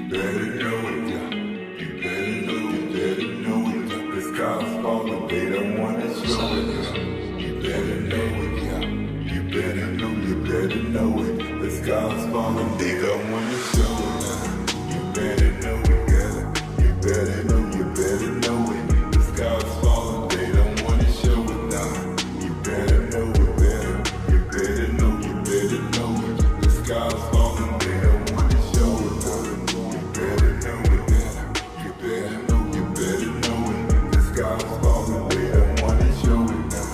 better know it, yeah. You better know it, yeah. The sky's falling, they don't wanna show it, yeah. You better know it, yeah. You better know it. The sky's falling, they don't wanna show it, yeah. You better know it, yeah. You better know it. The sky's falling, they don't wanna show it, nah. You better know it, better. You better know it. The sky's falling, they don't wanna show it, nah. You better know it, better. You better know it. The sky's falling, they don't wanna show it, nah.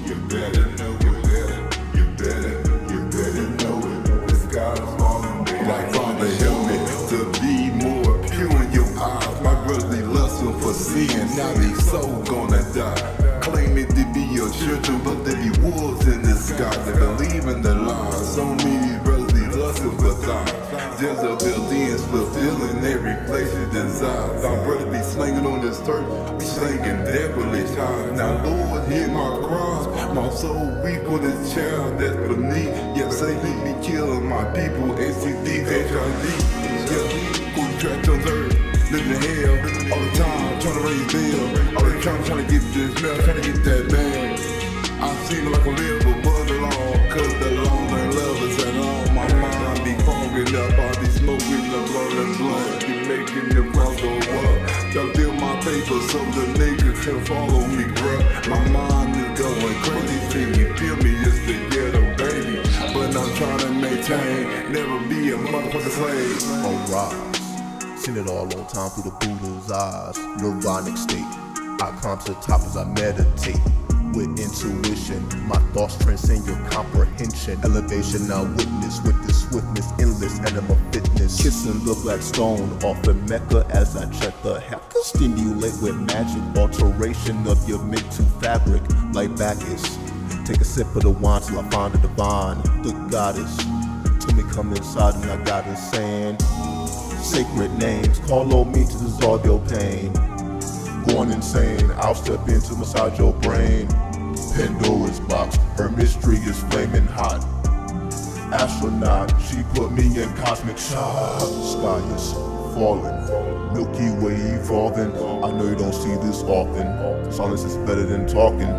You better know it, better. You better know it. The sky's falling, they like Father help me to be more pure in your eyes. My brothers they lusting for sin, now they so gonna die. Claiming to be your children, but they be wolves in the sky. They believe in the lies. So many brothers they lusting for thought. Jezebel demons fulfilling every place you desire. My brother be slinging on this dirt, be slinging devilish high. Now Lord, hear my cries. My soul weak on this child that's beneath. Yet Satan be killing my people. STD, HIV. Yeah, go track on earth. Living in hell all the time, trying to raise bills. All the time trying to get this mail, trying to get that bag. I seem like a little but alone, cause the law and love is at all. My mind be fogging up, I be smoking the blood, be making the cross go up. Try to build my paper so the niggas can follow me, bruh. My mind is going crazy, see you feel me, it's the ghetto baby. But I'm trying to maintain, never be a motherfucking slave. Alright. Seen it all on time through the Buddha's eyes. Neuronic state. I climb to the top as I meditate. With intuition, my thoughts transcend your comprehension. Elevation now witness with the swiftness, endless animal fitness. Kissing the black stone off the Mecca as I check the hacker. Stimulate with magic, alteration of your mental fabric. Like Bacchus, take a sip of the wine till I find the divine, the goddess. Told me come inside and I got a saying. Sacred names, call on me to dissolve your pain. Going insane, I'll step in to massage your brain. Pandora's box, her mystery is flaming hot. Astronaut, she put me in cosmic shock. Sky is falling, Milky Way evolving. I know you don't see this often. Silence is better than talking.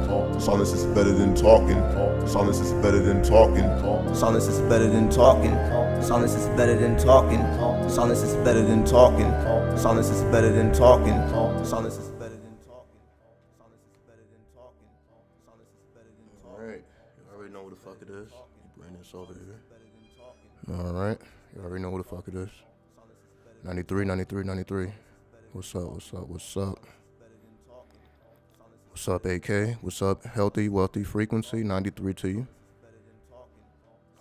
Silence is better than talking. Silence is better than talking. Silence is better than talking. Silence is better than talking. Silence is better than talking. Silence is better than talking. Silence is better than talking. Silence is better than talking. Silence is better than talking. Alright, you already know what the fuck it is. You bring this over here. Alright, you already know what the fuck it is. 93. What's up? What's up, AK? What's up, healthy, wealthy frequency? 93 to you.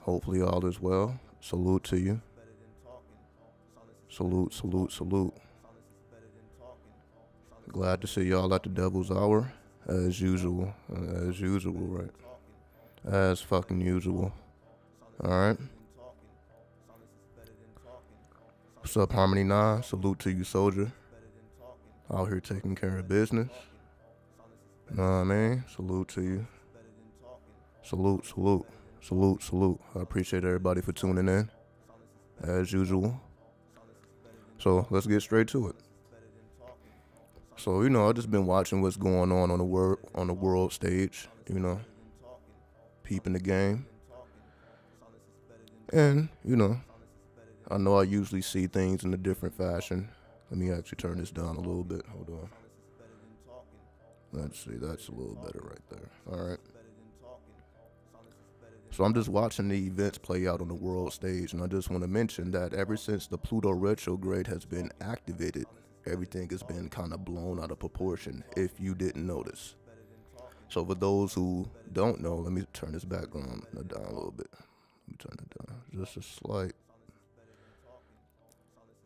Hopefully all is well. Salute to you. Salute. Glad to see y'all at the Devil's Hour. As usual, right? As fucking usual. Alright. What's up, Harmony 9? Salute to you, soldier. Out here taking care of business. Know what I mean? Salute to you. Salute. I appreciate everybody for tuning in, as usual. So let's get straight to it. So, I've just been watching what's going on the world stage, peeping the game. And, I know I usually see things in a different fashion. Let me actually turn this down a little bit. Hold on. Let's see, that's a little better right there. All right. So I'm just watching the events play out on the world stage, and I just want to mention that ever since the Pluto retrograde has been activated, everything has been kind of blown out of proportion, if you didn't notice. So for those who don't know, let me turn this background down a little bit. Let me turn it down just a slight.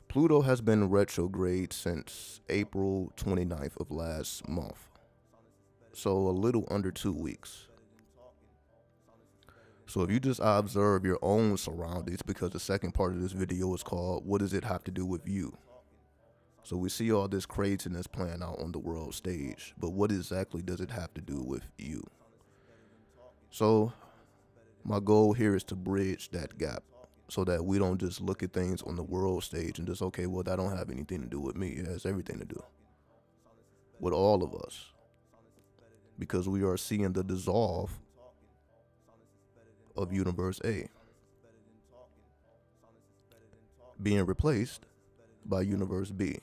Pluto has been retrograde since April 29th of last month. So a little under 2 weeks. So if you just observe your own surroundings, because the second part of this video is called, what does it have to do with you? So we see all this craziness playing out on the world stage, but what exactly does it have to do with you? So my goal here is to bridge that gap. so that we don't just look at things on the world stage and just, okay, well, that don't have anything to do with me. It has everything to do with all of us, because we are seeing the dissolve of Universe A being replaced by Universe B.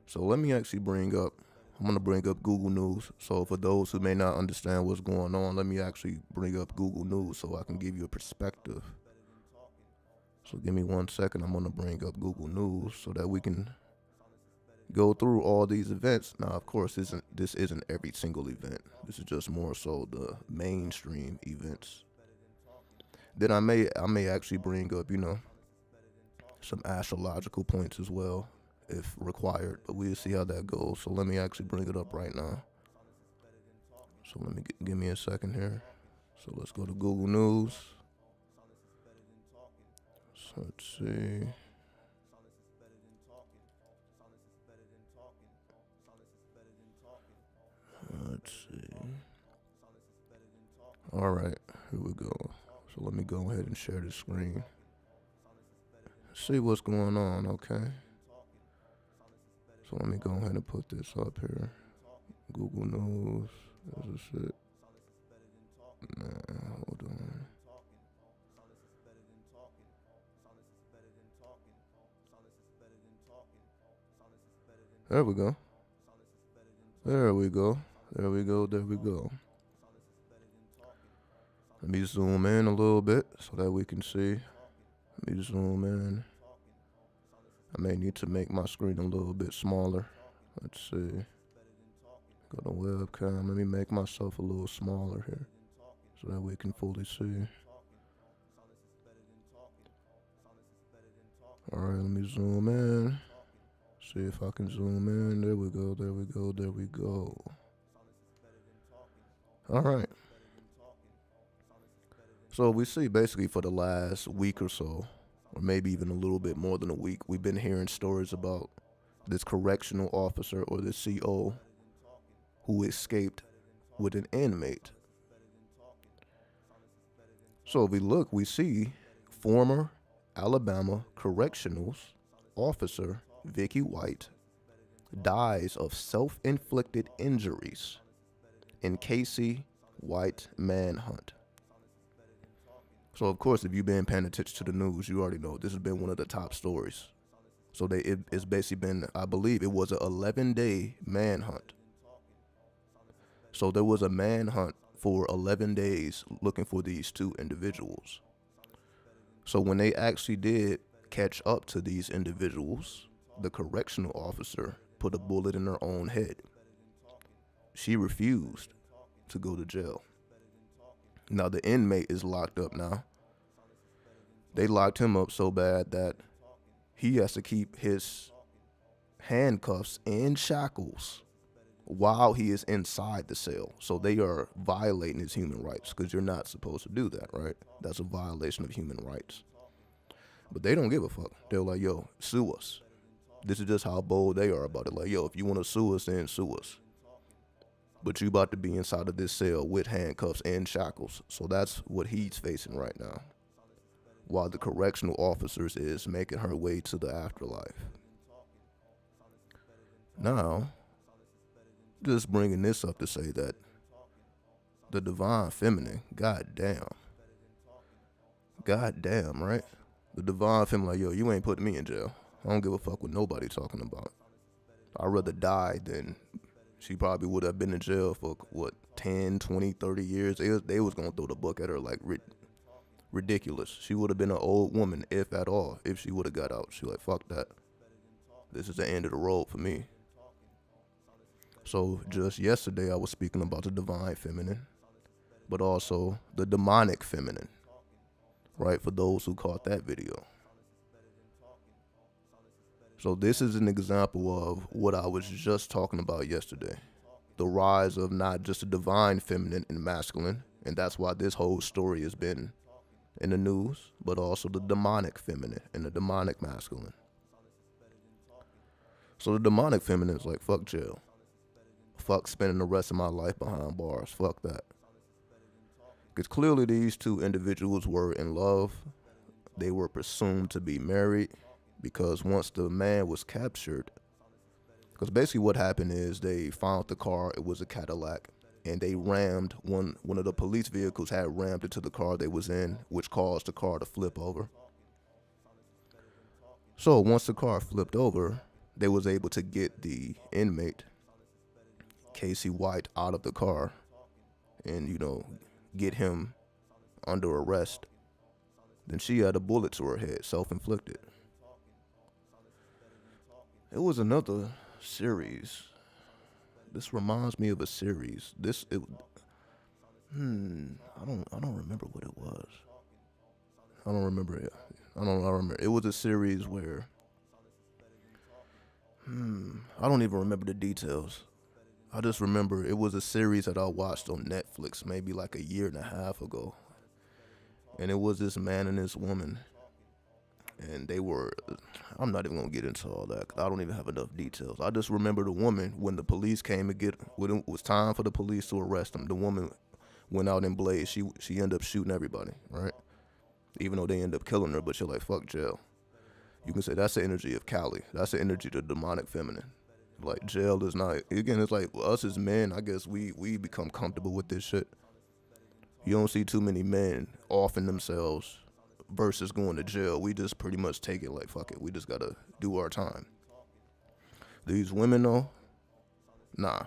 So let me actually I'm going to bring up Google News. So for those who may not understand what's going on, let me actually bring up Google News so I can give you a perspective. So give me 1 second. I'm going to bring up Google News so that we can go through all these events. Now, of course, this isn't every single event. This is just more so the mainstream events. Then I may actually bring up, some astrological points as well, if required, but we'll see how that goes. So let me actually bring it up right now. So let me give me a second here. So let's go to Google News. So let's see. Let's see. All right, here we go. So let me go ahead and share the screen. See what's going on, okay? So let me go ahead and put this up here. Google News. Is this it? Nah, hold on. There we go. There we go. There we go. There we go. Let me zoom in a little bit so that we can see. Let me zoom in. I may need to make my screen a little bit smaller. Let's see. Go to webcam. Let me make myself a little smaller here so that we can fully see. Alright, let me zoom in. See if I can zoom in. There we go, there we go, there we go. Alright. So we see basically for the last week or so, or maybe even a little bit more than a week, we've been hearing stories about this correctional officer or the CO who escaped with an inmate. So if we look, we see former Alabama correctionals officer Vicky White dies of self-inflicted injuries in Casey White manhunt. So of course, if you've been paying attention to the news, you already know this has been one of the top stories. So it's basically been, I believe it was an 11-day manhunt. So there was a manhunt for 11 days looking for these two individuals. So when they actually did catch up to these individuals, the correctional officer put a bullet in her own head. She refused to go to jail. Now the inmate is locked up now. They locked him up so bad that he has to keep his handcuffs and shackles while he is inside the cell. So they are violating his human rights, because you're not supposed to do that, right? That's a violation of human rights. But they don't give a fuck. They're like, yo, sue us. This is just how bold they are about it. Like, yo, if you want to sue us, then sue us. But you about to be inside of this cell with handcuffs and shackles. So that's what he's facing right now, while the correctional officers is making her way to the afterlife. Now, just bringing this up to say that the divine feminine, goddamn, right? The divine feminine, like, yo, you ain't putting me in jail. I don't give a fuck what nobody talking about. I'd rather die than... She probably would have been in jail for, 10, 20, 30 years. They was going to throw the book at her like ridiculous. She would have been an old woman, if at all, if she would have got out. She like, fuck that. This is the end of the road for me. So just yesterday, I was speaking about the divine feminine, but also the demonic feminine, right? For those who caught that video. So this is an example of what I was just talking about yesterday. The rise of not just the divine feminine and masculine, and that's why this whole story has been in the news, but also the demonic feminine and the demonic masculine. So the demonic feminine is like, fuck jail. Fuck spending the rest of my life behind bars. Fuck that. Because clearly these two individuals were in love. they were presumed to be married, because once the man was captured, because basically what happened is they found the car. It was a Cadillac, and they rammed one of the police vehicles had rammed into the car they was in, which caused the car to flip over. So once the car flipped over, they was able to get the inmate, Casey White, out of the car and, get him under arrest. Then she had a bullet to her head, self-inflicted. It was another series. This reminds me of a series. I don't remember what it was. I don't remember it. I remember. It was a series where I don't even remember the details. I just remember it was a series that I watched on Netflix maybe like a year and a half ago. And it was this man and this woman. And they were, I'm not even going to get into all that because I don't even have enough details. I just remember the woman, when the police came to when it was time for the police to arrest him, the woman went out in blaze. She ended up shooting everybody, right? Even though they end up killing her, but you're like, fuck jail. You can say that's the energy of Cali. That's the energy of the demonic feminine. Like, jail is not, again, it's like us as men, I guess we become comfortable with this shit. You don't see too many men offing themselves versus going to jail. We just pretty much take it like, fuck it, we just gotta do our time. These women though, nah.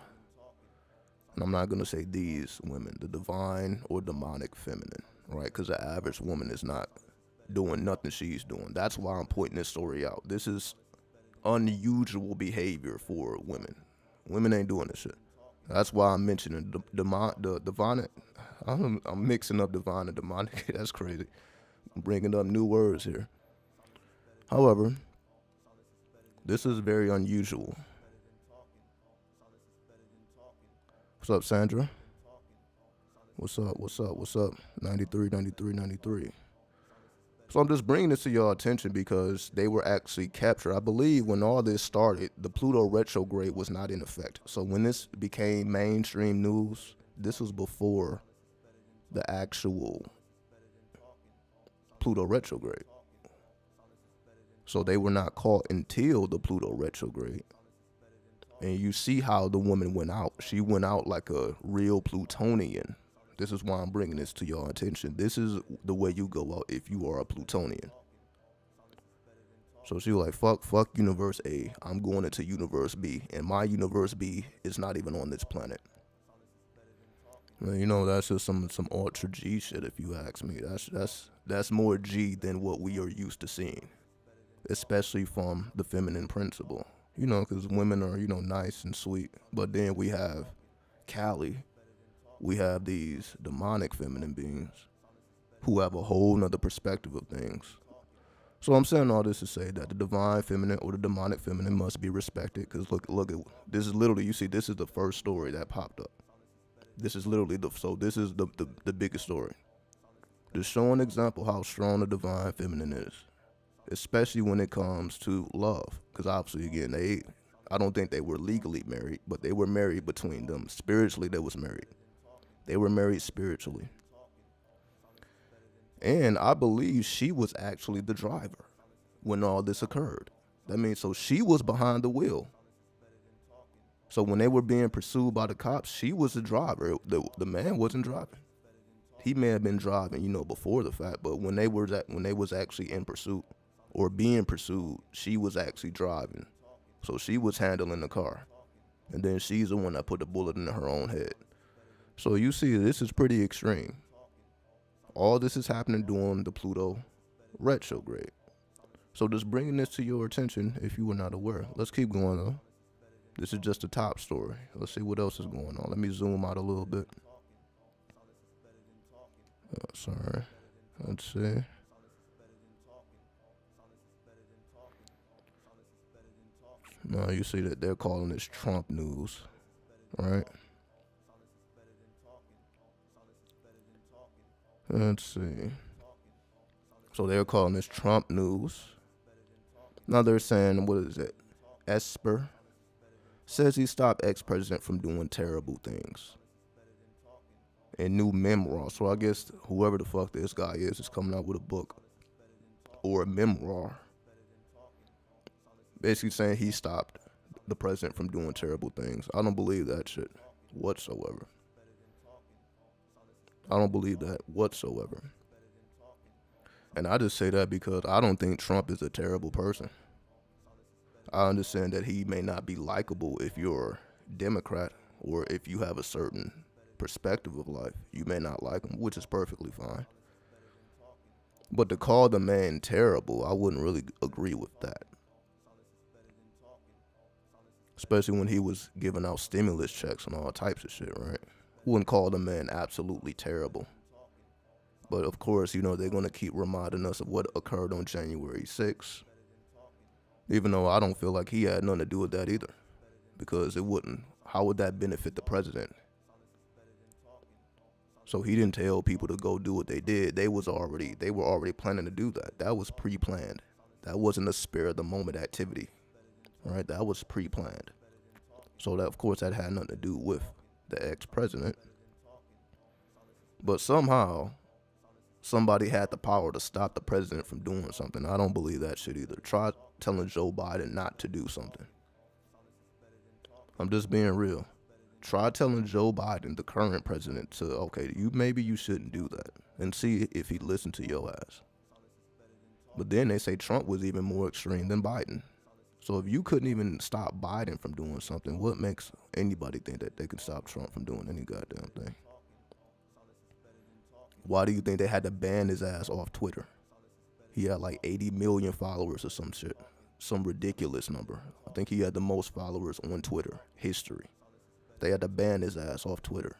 And I'm not gonna say these women, the divine or demonic feminine, right? Because the average woman is not doing nothing she's doing. That's why I'm pointing this story out. This is unusual behavior for women. Women ain't doing this shit. That's why I'm mentioning the divine. I'm mixing up divine and demonic. That's crazy. I'm bringing up new words here. However, this is very unusual. What's up, Sandra? What's up? 93. So I'm just bringing this to your attention because they were actually captured. I believe when all this started, the Pluto retrograde was not in effect. So when this became mainstream news, this was before the actual Pluto retrograde. So they were not caught until the Pluto retrograde. And you see how the woman went out. She went out like a real Plutonian. This is why I'm bringing this to your attention. This is the way you go out if you are a Plutonian. So she was like, fuck universe A. I'm going into universe B. And my universe B is not even on this planet. Well, that's just some ultra G shit if you ask me. That's more G than what we are used to seeing. Especially from the feminine principle. Because women are, nice and sweet. But then we have Cali. We have these demonic feminine beings who have a whole nother perspective of things. So I'm saying all this to say that the divine feminine or the demonic feminine must be respected. Because look at this is literally, you see, this is the first story that popped up. This is literally this is the biggest story. To show an example how strong the divine feminine is, especially when it comes to love. Because obviously, again, I don't think they were legally married, but they were married between them. Spiritually, they was married. They were married spiritually. And I believe she was actually the driver when all this occurred. That means, so she was behind the wheel. So when they were being pursued by the cops, she was the driver. The man wasn't driving. He may have been driving, before the fact, but when they was actually in pursuit or being pursued, she was actually driving. So she was handling the car. And then she's the one that put the bullet in her own head. So you see, this is pretty extreme. All this is happening during the Pluto retrograde. So just bringing this to your attention if you were not aware. Let's keep going though. This is just the top story. Let's see what else is going on. Let me zoom out a little bit. Sorry. Let's see. Now you see that they're calling this Trump news, right? Let's see. So they're calling this Trump news. Now they're saying, what is it? Esper says he stopped ex-president from doing terrible things. And new memoir. So I guess whoever the fuck this guy is coming out with a book or a memoir, basically saying he stopped the president from doing terrible things. I don't believe that shit whatsoever. I don't believe that whatsoever. And I just say that because I don't think Trump is a terrible person. I understand that he may not be likable if you're a Democrat or if you have a certain perspective of life. You may not like him, which is perfectly fine. But to call the man terrible, I wouldn't really agree with that. Especially when he was giving out stimulus checks and all types of shit, right? Wouldn't call the man absolutely terrible. But of course, you know, they're going to keep reminding us of what occurred on January 6th. Even though I don't feel like he had nothing to do with that either. Because it wouldn't. How would that benefit the president? So he didn't tell people to go do what they did. They were already planning to do that. That was pre-planned. That wasn't a spare of the moment activity. Right? That was pre-planned. So that, of course, that had nothing to do with the ex-president. But somehow somebody had the power to stop the president from doing something. I don't believe that shit either. Try telling Joe Biden not to do something. I'm just being real. Try telling Joe Biden, the current president, to, okay, maybe you shouldn't do that, and see if he'd listen to your ass. But then they say Trump was even more extreme than Biden. So if you couldn't even stop Biden from doing something, what makes anybody think that they can stop Trump from doing any goddamn thing? Why do you think they had to ban his ass off Twitter? He had like 80 million followers or some shit. Some ridiculous number. I think he had the most followers on Twitter history. They had to ban his ass off Twitter.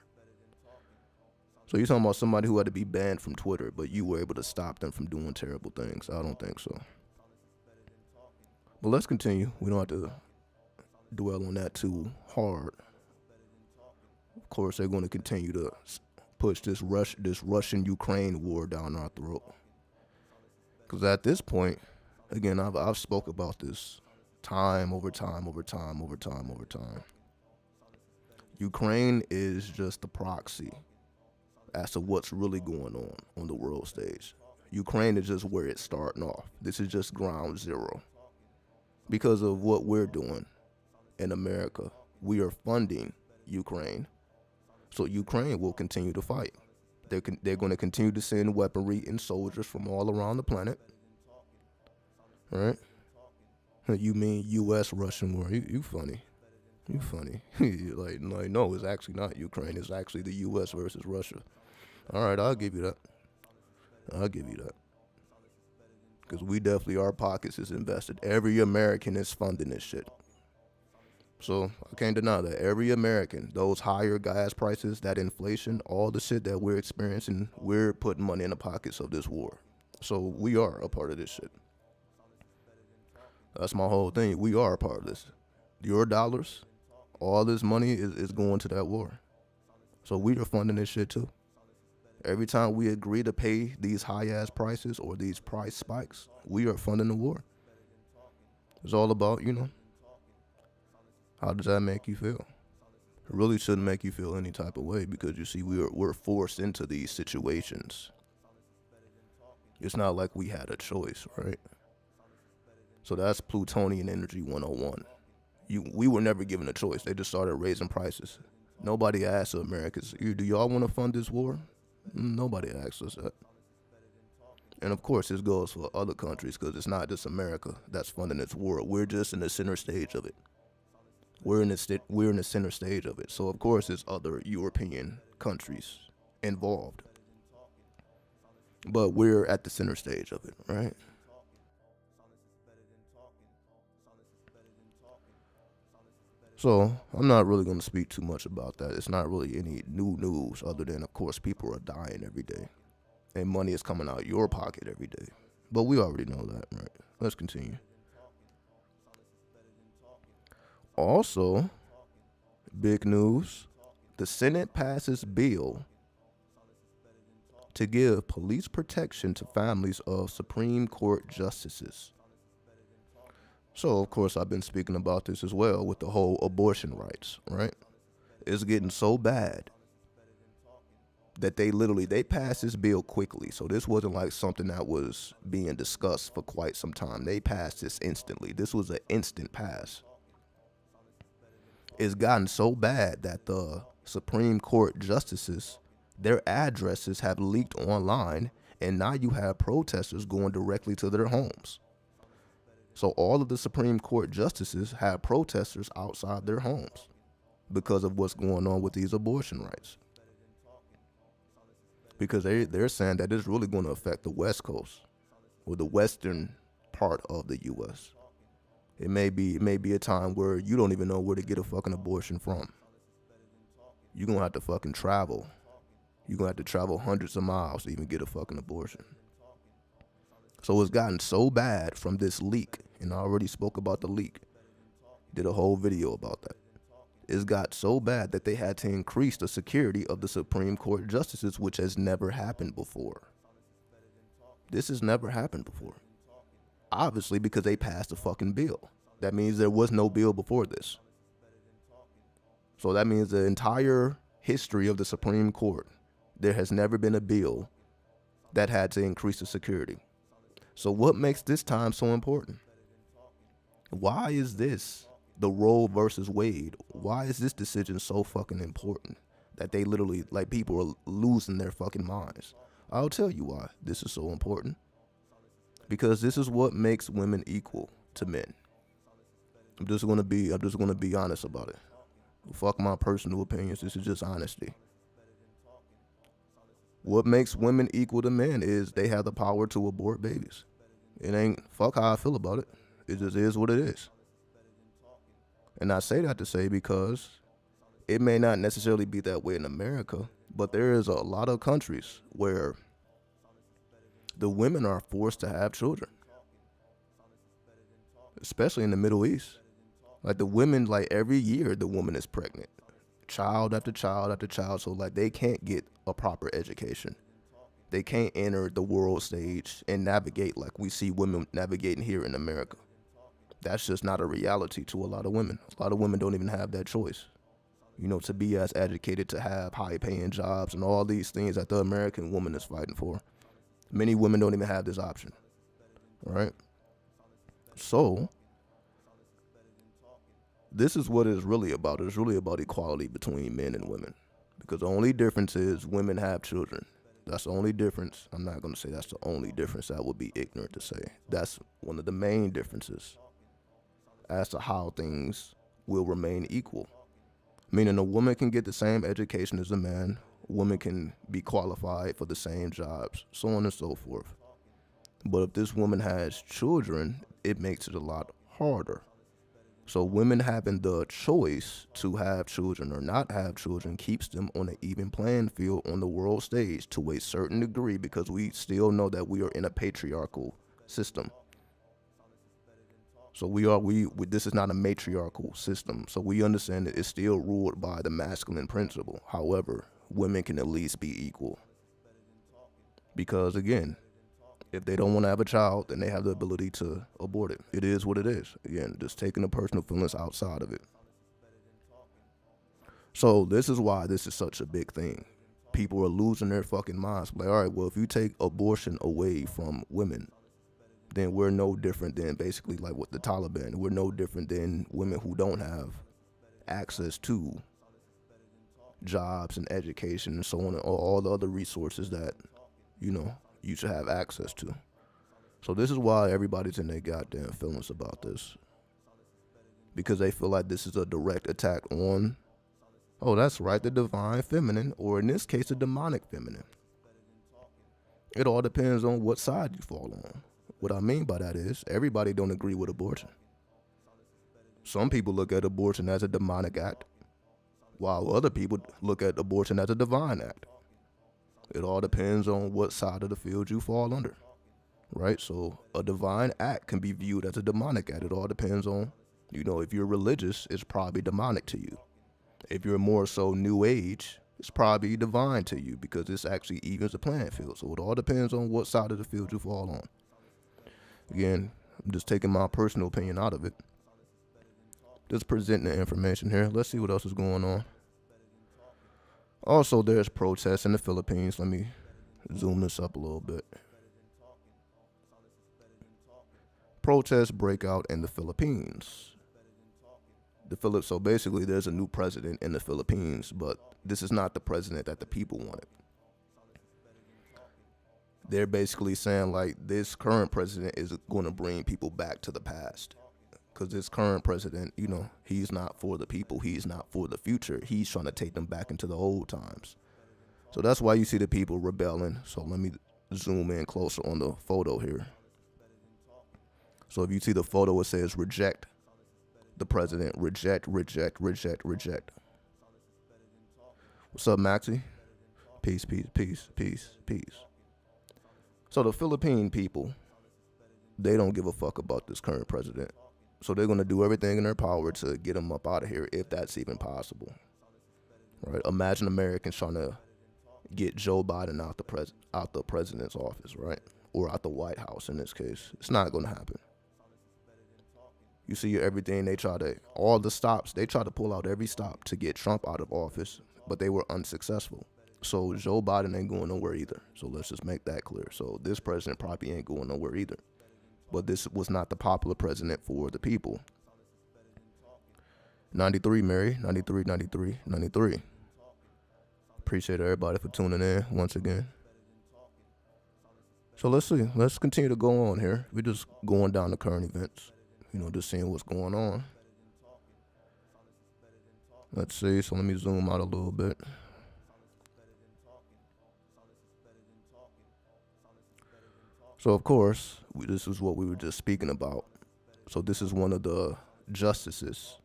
So you're talking about somebody who had to be banned from Twitter, but you were able to stop them from doing terrible things? I don't think so. But let's continue. We don't have to dwell on that too hard. Of course, they're going to continue to push this Russian-Ukraine war down our throat. Because at this point, again, I've spoke about this time over time. Ukraine is just the proxy as to what's really going on the world stage. Ukraine is just where it's starting off. This is just ground zero. Because of what we're doing in America, we are funding Ukraine. So Ukraine will continue to fight. They're going to continue to send weaponry and soldiers from all around the planet. Right? You mean U.S.-Russian war? You funny. You funny. like, no, it's actually not Ukraine. It's actually the U.S. versus Russia. All right, I'll give you that. Because we definitely, our pockets is invested. Every American is funding this shit. So I can't deny that. Every American, those higher gas prices, that inflation, all the shit that we're experiencing, we're putting money in the pockets of this war. So we are a part of this shit. That's my whole thing. We are a part of this. Your dollars, all this money is going to that war. So we are funding this shit too. Every time we agree to pay these high-ass prices or these price spikes, we are funding the war. It's all about, how does that make you feel? It really shouldn't make you feel any type of way because, you see, we're forced into these situations. It's not like we had a choice, right? So that's Plutonian energy 101. We were never given a choice. They just started raising prices. Nobody asked the Americans, do y'all want to fund this war? Nobody asked us that. And of course, this goes for other countries because it's not just America that's funding this war. We're just in the center stage of it. We're in the center stage of it. So of course, there's other European countries involved. But we're at the center stage of it, right? So I'm not really going to speak too much about that. It's not really any new news other than, of course, people are dying every day. And money is coming out your pocket every day. But we already know that, right? Let's continue. Also, big news. The Senate passes bill to give police protection to families of Supreme Court justices. So, of course, I've been speaking about this as well with the whole abortion rights, right? It's getting so bad that they passed this bill quickly. So this wasn't like something that was being discussed for quite some time. They passed this instantly. This was an instant pass. It's gotten so bad that the Supreme Court justices, their addresses have leaked online, and now you have protesters going directly to their homes. So all of the Supreme Court justices have protesters outside their homes because of what's going on with these abortion rights. Because they're saying that it's really going to affect the West Coast or the western part of the U.S. It may be a time where you don't even know where to get a fucking abortion from. You're going to have to fucking travel. You're going to have to travel hundreds of miles to even get a fucking abortion. So it's gotten so bad from this leak, and I already spoke about the leak. Did a whole video about that. It's got so bad that they had to increase the security of the Supreme Court justices, which has never happened before. This has never happened before. Obviously, because they passed a fucking bill. That means there was no bill before this. So that means the entire history of the Supreme Court, there has never been a bill that had to increase the security. So what makes this time so important? Why is this the Roe versus Wade? Why is this decision so fucking important that they literally, like, people are losing their fucking minds? I'll tell you why this is so important. Because this is what makes women equal to men. I'm just gonna be honest about it. Fuck my personal opinions. This is just honesty. What makes women equal to men is they have the power to abort babies. It ain't fuck how I feel about it. It just is what it is. And I say that to say because it may not necessarily be that way in America, but there is a lot of countries where the women are forced to have children, especially in the Middle East. Like the women, like every year the woman is pregnant, child after child after child. So like they can't get a proper education. They can't enter the world stage and navigate like we see women navigating here in America. That's just not a reality to a lot of women. A lot of women don't even have that choice, you know, to be as educated, to have high paying jobs and all these things that the American woman is fighting for. Many women don't even have this option, right? So this is what it's really about. It's really about equality between men and women, because the only difference is women have children. That's the only difference. I'm not going to say that's the only difference. That would be ignorant to say. That's one of the main differences as to how things will remain equal. Meaning a woman can get the same education as a man. A woman can be qualified for the same jobs, so on and so forth. But if this woman has children, it makes it a lot harder. So women having the choice to have children or not have children keeps them on an even playing field on the world stage to a certain degree, because we still know that we are in a patriarchal system. So this is not a matriarchal system. So we understand that it's still ruled by the masculine principle. However, women can at least be equal. Because again, if they don't want to have a child, then they have the ability to abort it. It is what it is. Again, just taking the personal feelings outside of it. So this is why this is such a big thing. People are losing their fucking minds. Like, all right, well, if you take abortion away from women, then we're no different than basically like with the Taliban. We're no different than women who don't have access to jobs and education and so on, and all the other resources that, you know, you should have access to. So this is why everybody's in their goddamn feelings about this. Because they feel like this is a direct attack on, oh, that's right, the divine feminine, or in this case, the demonic feminine. It all depends on what side you fall on. What I mean by that is, everybody don't agree with abortion. Some people look at abortion as a demonic act, while other people look at abortion as a divine act. It all depends on what side of the field you fall under, right? So a divine act can be viewed as a demonic act. It all depends on, you know, if you're religious, it's probably demonic to you. If you're more so new age, it's probably divine to you, because this actually evens the playing field. So it all depends on what side of the field you fall on. Again, I'm just taking my personal opinion out of it. Just presenting the information here. Let's see what else is going on. Also, there's protests in the Philippines. Let me zoom this up a little bit. Protests break out in the Philippines. So basically, there's a new president in the Philippines, but this is not the president that the people wanted. They're basically saying like this current president is going to bring people back to the past. Because this current president, you know, he's not for the people. He's not for the future. He's trying to take them back into the old times. So that's why you see the people rebelling. So let me zoom in closer on the photo here. So if you see the photo, it says reject the president. Reject, reject, reject, reject. What's up, Maxie? Peace, peace, peace, peace, peace. So the Philippine people, they don't give a fuck about this current president. So they're going to do everything in their power to get him up out of here, if that's even possible. Right? Imagine Americans trying to get Joe Biden out the president's office, right? Or out the White House in this case. It's not going to happen. You see everything, they try to pull out every stop to get Trump out of office, but they were unsuccessful. So Joe Biden ain't going nowhere either. So let's just make that clear. So this president probably ain't going nowhere either. But this was not the popular president for the people. 93, Mary. 93, 93, 93. Appreciate everybody for tuning in once again. So let's see. Let's continue to go on here. We're just going down the current events. You know, just seeing what's going on. Let's see. So let me zoom out a little bit. So, of course, this is what we were just speaking about. So this is one of the justices.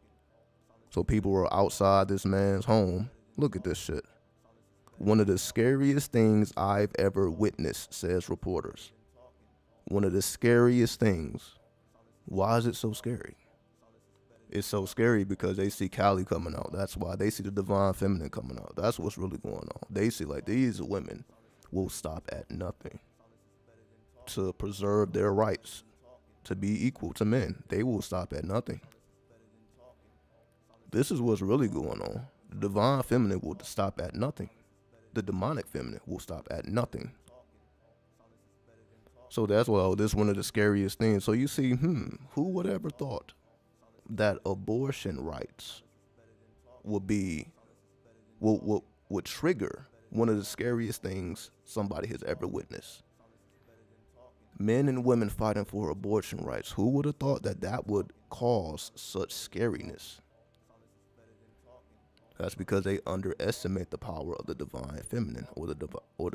So people were outside this man's home. Look at this shit. One of the scariest things I've ever witnessed, says reporters. One of the scariest things. Why is it so scary? It's so scary because they see Cali coming out. That's why they see the divine feminine coming out. That's what's really going on. They see like these women will stop at nothing to preserve their rights to be equal to men. They will stop at nothing. This is what's really going on. The divine feminine will stop at nothing. The demonic feminine will stop at nothing. So that's why this is one of the scariest things. So you see, who would ever thought that abortion rights would trigger one of the scariest things somebody has ever witnessed? Men and women fighting for abortion rights. Who would have thought that that would cause such scariness? That's because they underestimate the power of the divine feminine or the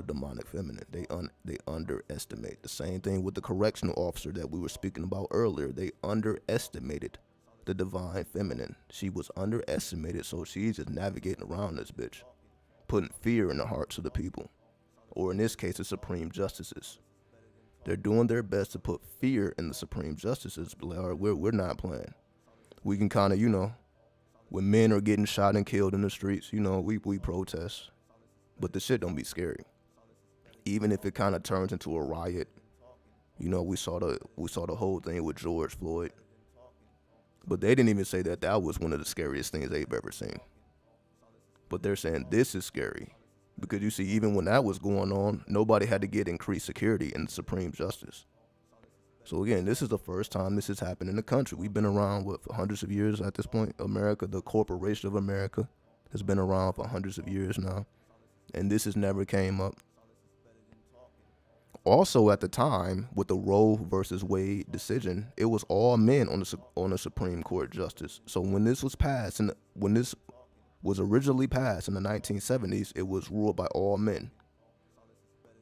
demonic feminine. They underestimate. The same thing with the correctional officer that we were speaking about earlier. They underestimated the divine feminine. She was underestimated, so she's just navigating around this bitch, putting fear in the hearts of the people, or in this case, the supreme justices. They're doing their best to put fear in the supreme justices. But all right, we're not playing. We can kind of, when men are getting shot and killed in the streets, we protest. But the shit don't be scary. Even if it kind of turns into a riot, we saw the whole thing with George Floyd. But they didn't even say that was one of the scariest things they've ever seen. But they're saying this is scary. Because you see, even when that was going on, nobody had to get increased security in the Supreme Justice. So again, this is the first time this has happened in the country. We've been around for hundreds of years at this point. America, the corporation of America, has been around for hundreds of years now. And this has never came up. Also at the time, with the Roe versus Wade decision, it was all men on the Supreme Court justice. So when this was passed, and when this was originally passed in the 1970s, it was ruled by all men.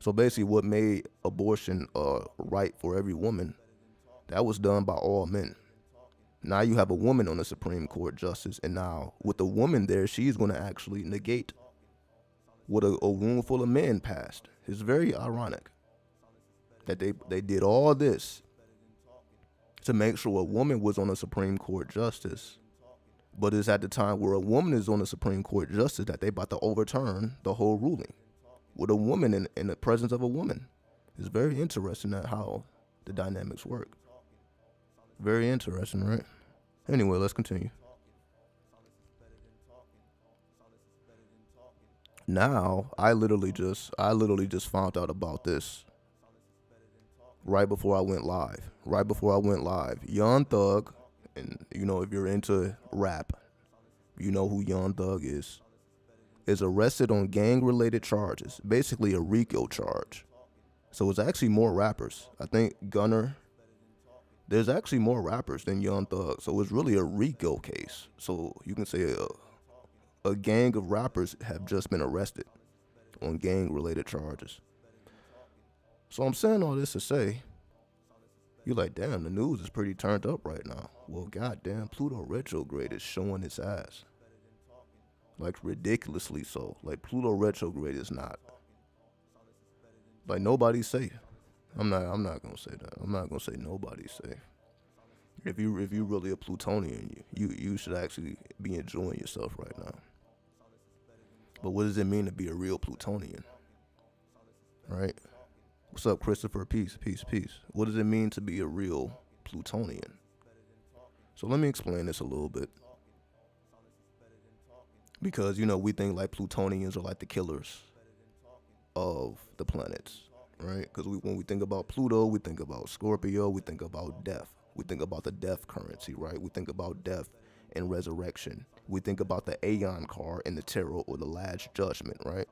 So basically what made abortion a right for every woman, that was done by all men. Now you have a woman on the Supreme Court justice, and now with the woman there, she's going to actually negate what a room full of men passed. It's very ironic that they did all this to make sure a woman was on the Supreme Court justice. But it's at the time where a woman is on the Supreme Court justice that they about to overturn the whole ruling with a woman in the presence of a woman. It's very interesting at how the dynamics work. Very interesting, right? Anyway, let's continue. Now, I literally just found out about this right before I went live. Right before I went live. Young Thug, and you know, if you're into rap, you know who Young Thug is arrested on gang-related charges, basically a RICO charge. So it's actually more rappers. I think Gunner, there's actually more rappers than Young Thug. So it's really a RICO case. So you can say a gang of rappers have just been arrested on gang-related charges. So I'm saying all this to say, you're like, damn, the news is pretty turned up right now. Well, goddamn, Pluto retrograde is showing its ass. Like, ridiculously so. Like, Pluto retrograde is not. Like, nobody's safe. I'm not gonna say that. I'm not gonna say nobody's safe. If you really a Plutonian, you should actually be enjoying yourself right now. But what does it mean to be a real Plutonian? Right? What's up, Christopher? Peace. What does it mean to be a real Plutonian? So let me explain this a little bit. Because, you know, we think like Plutonians are like the killers of the planets, right? Because when we think about Pluto, we think about Scorpio, we think about death. We think about the death currency, right? We think about death and resurrection. We think about the Aeon card in the tarot or the Last Judgment, right?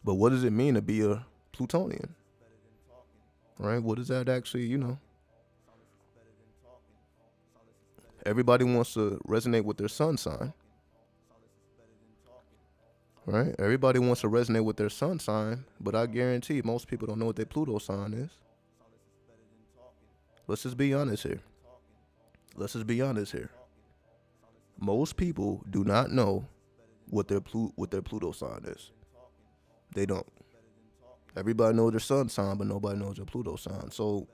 But what does it mean to be a Plutonian? Right? What does that actually, you know? Everybody wants to resonate with their sun sign. Right? Everybody wants to resonate with their sun sign, but I guarantee most people don't know what their Pluto sign is. Let's just be honest here. Most people do not know what their Pluto sign is. They don't. Everybody knows their sun sign, but nobody knows their Pluto sign. So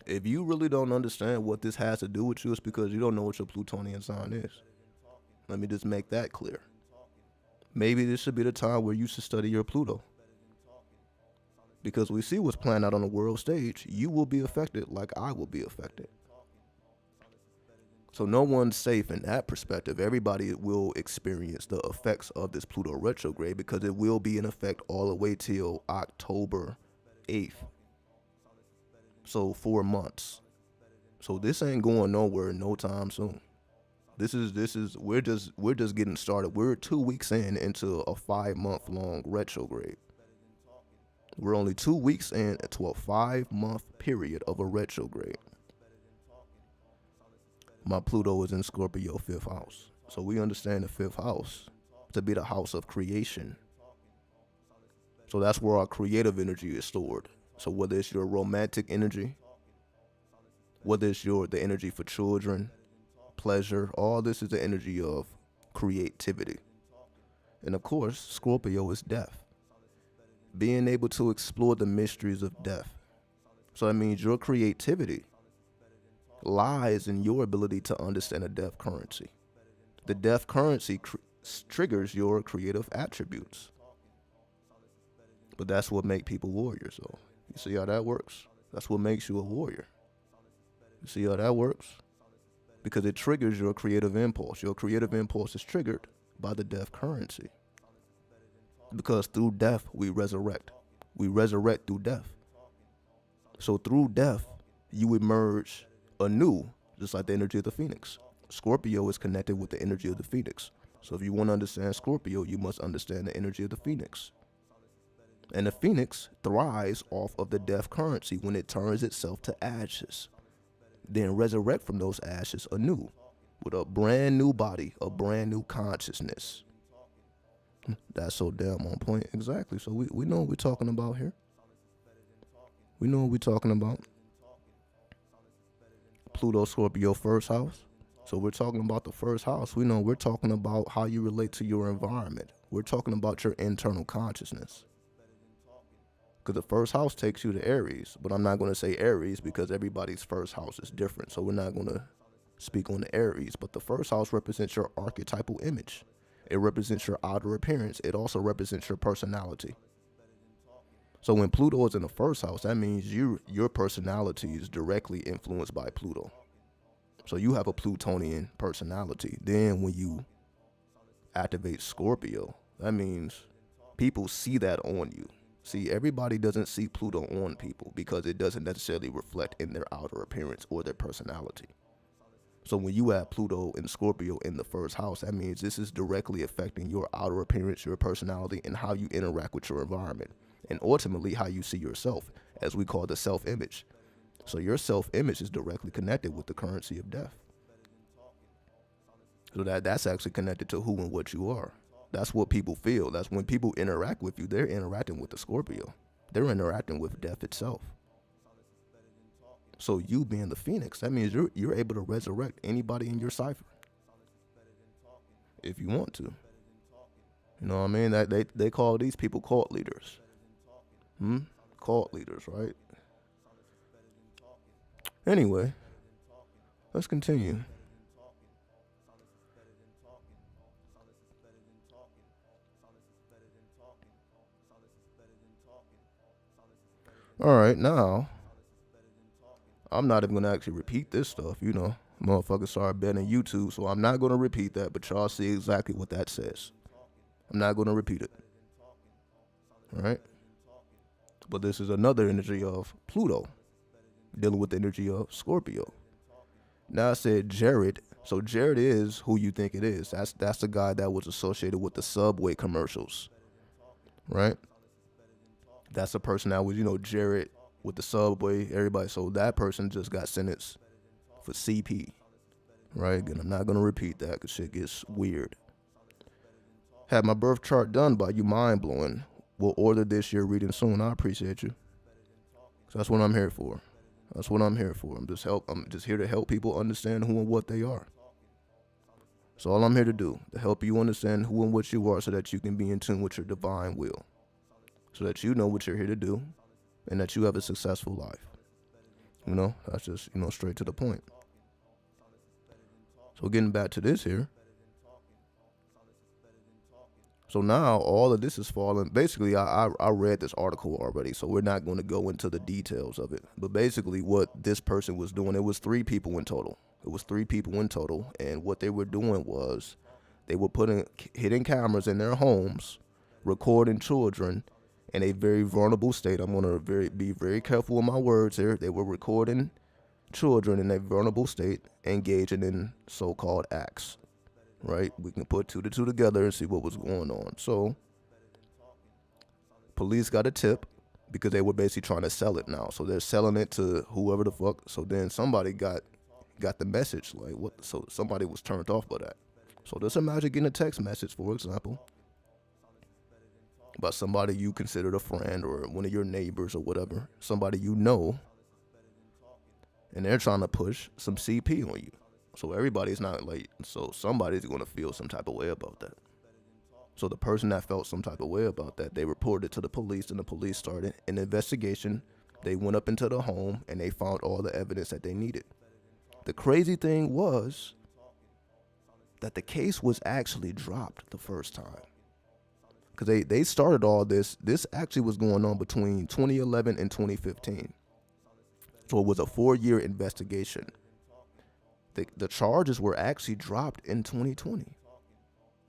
if you really don't understand what this has to do with you, it's because you don't know what your Plutonian sign is. Let me just make that clear. Maybe this should be the time where you should study your Pluto. Because we see what's playing out on the world stage. You will be affected like I will be affected. So no one's safe in that perspective. Everybody will experience the effects of this Pluto retrograde because it will be in effect all the way till October 8th. So 4 months. So this ain't going nowhere no time soon. We're just getting started. We're 2 weeks into a 5-month long retrograde. We're only 2 weeks into a 5-month period of a retrograde. My Pluto is in Scorpio 5th house. So we understand the 5th house to be the house of creation. So that's where our creative energy is stored. So whether it's your romantic energy, whether it's the energy for children, pleasure, all this is the energy of creativity. And of course, Scorpio is death. Being able to explore the mysteries of death. So that means your creativity lies in your ability to understand a death currency. The death currency triggers your creative attributes. But that's what makes people warriors, though. You see how that works? That's what makes you a warrior. You see how that works? Because it triggers your creative impulse. Your creative impulse is triggered by the death currency. Because through death, we resurrect. We resurrect through death. So through death, you emerge anew, just like the energy of the phoenix. Scorpio is connected with the energy of the phoenix. So if you want to understand Scorpio, you must understand the energy of the phoenix. And the phoenix thrives off of the death currency when it turns itself to ashes. Then resurrect from those ashes anew with a brand new body, a brand new consciousness. That's so damn on point. Exactly. So we know what we're talking about here. We know what we're talking about. Pluto, Scorpio, first house. So we're talking about the first house. We know we're talking about how you relate to your environment. We're talking about your internal consciousness. Because the first house takes you to Aries. But I'm not going to say Aries because everybody's first house is different. So we're not going to speak on the Aries. But the first house represents your archetypal image. It represents your outer appearance. It also represents your personality. So when Pluto is in the first house, that means your personality is directly influenced by Pluto. So you have a Plutonian personality. Then when you activate Scorpio, that means people see that on you. See, everybody doesn't see Pluto on people because it doesn't necessarily reflect in their outer appearance or their personality. So when you have Pluto and Scorpio in the first house, that means this is directly affecting your outer appearance, your personality, and how you interact with your environment, and ultimately how you see yourself, as we call the self-image. So your self-image is directly connected with the currency of death. So that's actually connected to who and what you are. That's what people feel. That's when people interact with you, they're interacting with the Scorpio. They're interacting with death itself. So you being the Phoenix, that means you're able to resurrect anybody in your cipher if you want to. You know what I mean? That they call these people cult leaders. Cult leaders, right? Anyway, let's continue. All right, now I'm not even gonna actually repeat this stuff, you know. Motherfuckers started banning YouTube, so I'm not gonna repeat that, but y'all see exactly what that says. I'm not gonna repeat it. All right? But this is another energy of Pluto, dealing with the energy of Scorpio. Now I said Jared. So Jared is who you think it is. That's the guy that was associated with the Subway commercials, right? That's the person that was, you know, Jared with the Subway, everybody. So that person just got sentenced for CP, right? Again, I'm not going to repeat that because shit gets weird. Had my birth chart done by you, mind-blowing. We'll order this year reading soon. I appreciate you. So that's what I'm here for. That's what I'm here for. I'm just here to help people understand who and what they are. That's all I'm here to do, to help you understand who and what you are so that you can be in tune with your divine will. So that you know what you're here to do and that you have a successful life. You know, that's just, you know, straight to the point. So getting back to this here. So now all of this is falling. Basically, I read this article already, so we're not going to go into the details of it. But basically what this person was doing, it was 3 people in total. And what they were doing was they were putting hidden cameras in their homes, recording children in a very vulnerable state. I'm going to be very careful with my words here. They were recording children in a vulnerable state, engaging in so-called acts, right? We can put 2 to 2 together and see what was going on. So police got a tip because they were basically trying to sell it now. So they're selling it to whoever the fuck. So then somebody got the message, like what? So somebody was turned off by that. So just imagine getting a text message, for example, about somebody you considered a friend or one of your neighbors or whatever, somebody you know, and they're trying to push some CP on you. So everybody's not like, so somebody's going to feel some type of way about that. So the person that felt some type of way about that, they reported it to the police, and the police started an investigation. They went up into the home and they found all the evidence that they needed. The crazy thing was that the case was actually dropped the first time. Because they started all this. This actually was going on between 2011 and 2015. So it was a 4-year investigation. The charges were actually dropped in 2020.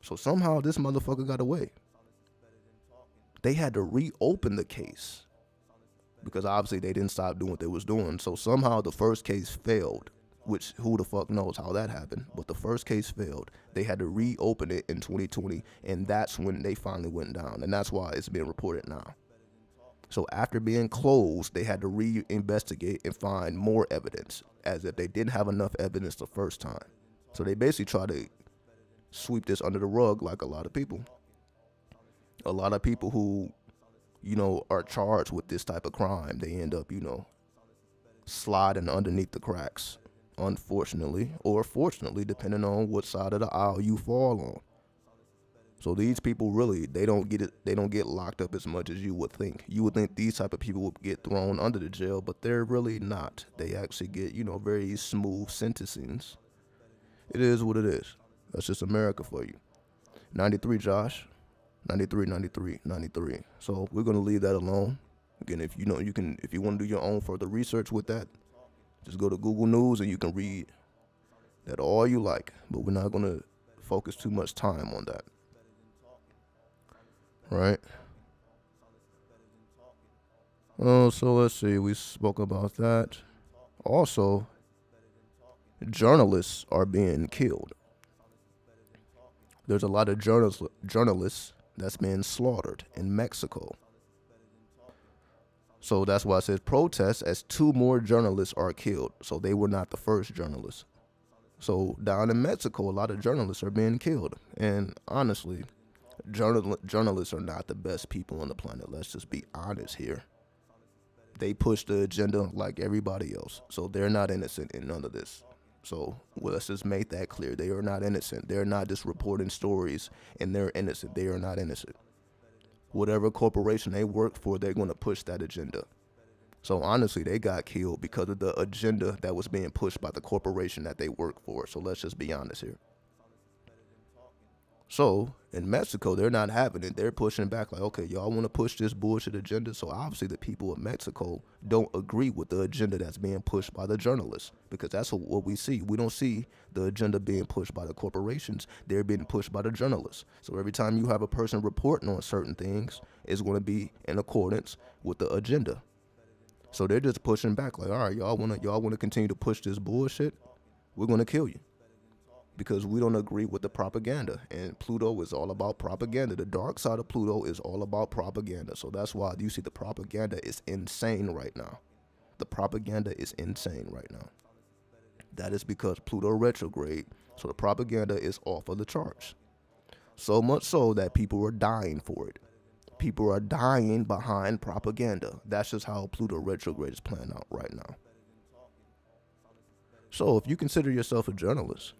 So somehow this motherfucker got away. They had to reopen the case because obviously they didn't stop doing what they was doing. So somehow the first case failed, which who the fuck knows how that happened. But the first case failed. They had to reopen it in 2020, and that's when they finally went down. And that's why it's being reported now. So after being closed, they had to re-investigate and find more evidence, as if they didn't have enough evidence the first time. So they basically try to sweep this under the rug like a lot of people. A lot of people who, you know, are charged with this type of crime, they end up, you know, sliding underneath the cracks, unfortunately, or fortunately, depending on what side of the aisle you fall on. So these people really, they don't get locked up as much as you would think. You would think these type of people would get thrown under the jail, but they're really not. They actually get, you know, very smooth sentencings. It is what it is. That's just America for you. 93, Josh. 93, 93, 93. So we're going to leave that alone. Again, if you know, if you want to do your own further research with that, just go to Google News and you can read That all you like, but we're not going to focus too much time on that. Right? Oh, so let's see. We spoke about that. Also, journalists are being killed. There's a lot of journalists that's being slaughtered in Mexico. So that's why it says protests as 2 more journalists are killed. So they were not the first journalists. So down in Mexico, a lot of journalists are being killed. And honestly, journalists are not the best people on the planet. Let's just be honest here. They push the agenda like everybody else. So they're not innocent in none of this. So let's just make that clear. They are not innocent. They're not just reporting stories and they're innocent. They are not innocent. Whatever corporation they work for, they're going to push that agenda. So honestly, they got killed because of the agenda that was being pushed by the corporation that they work for. So let's just be honest here. So in Mexico, they're not having it. They're pushing back like, okay, y'all want to push this bullshit agenda. So obviously the people of Mexico don't agree with the agenda that's being pushed by the journalists, because that's what we see. We don't see the agenda being pushed by the corporations. They're being pushed by the journalists. So every time you have a person reporting on certain things, it's going to be in accordance with the agenda. So they're just pushing back like, all right, y'all want to continue to push this bullshit? We're going to kill you. Because we don't agree with the propaganda. And Pluto is all about propaganda. The dark side of Pluto is all about propaganda. So that's why you see the propaganda is insane right now. The propaganda is insane right now. That is because Pluto retrograde. So the propaganda is off of the charts. So much so that people are dying for it. People are dying behind propaganda. That's just how Pluto retrograde is playing out right now. So if you consider yourself a journalist,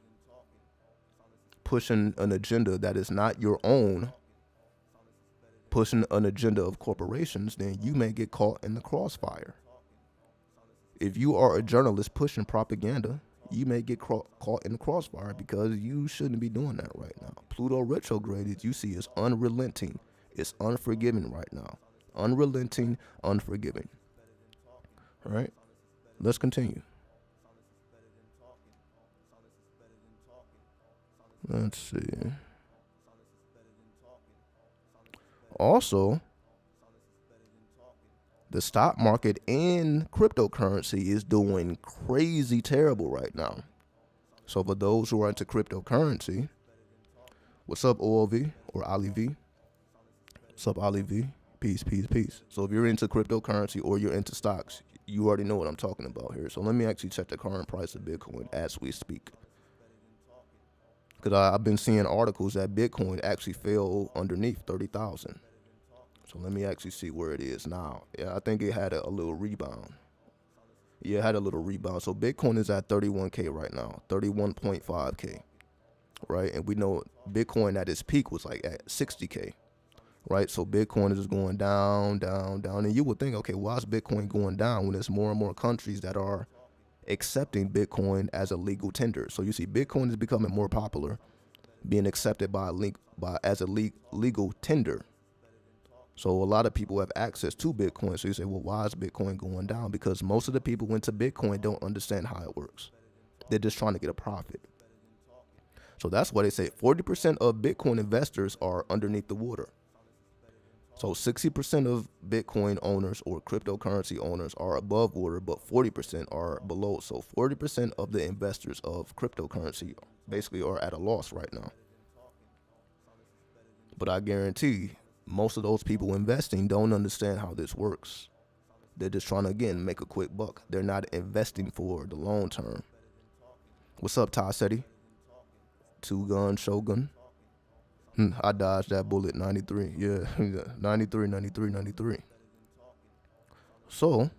pushing an agenda that is not your own, pushing an agenda of corporations, then you may get caught in the crossfire. If you are a journalist pushing propaganda, you may get caught in the crossfire because you shouldn't be doing that right now. Pluto retrograde, you see, is unrelenting. It's unforgiving right now. Unrelenting, unforgiving. All right, let's continue. Let's see. Also, the stock market and cryptocurrency is doing crazy terrible right now. So for those who are into cryptocurrency, what's up, OLV or Ali V? What's up, Ali V? Peace, peace, peace. So if you're into cryptocurrency or you're into stocks, you already know what I'm talking about here. So let me actually check the current price of Bitcoin as we speak. Because I've been seeing articles that Bitcoin actually fell underneath 30,000. So let me actually see where it is now. Yeah, I think it had a little rebound. Yeah, it had a little rebound. So Bitcoin is at 31K right now, 31.5K, right? And we know Bitcoin at its peak was like at 60K, right? So Bitcoin is going down, down, down. And you would think, okay, why is Bitcoin going down when there's more and more countries that are accepting Bitcoin as a legal tender? So you see Bitcoin is becoming more popular, being accepted as a legal tender. So a lot of people have access to Bitcoin. So you say, well, why is Bitcoin going down? Because most of the people who into Bitcoin don't understand how it works. They're just trying to get a profit. So that's why they say 40% of Bitcoin investors are underneath the water. So 60% of Bitcoin owners or cryptocurrency owners are above water, but 40% are below. So 40% of the investors of cryptocurrency basically are at a loss right now. But I guarantee most of those people investing don't understand how this works. They're just trying to, again, make a quick buck. They're not investing for the long term. What's up, Tassetti? Two Gun Shogun. I dodged that bullet, 93. Yeah, 93, 93, 93. So,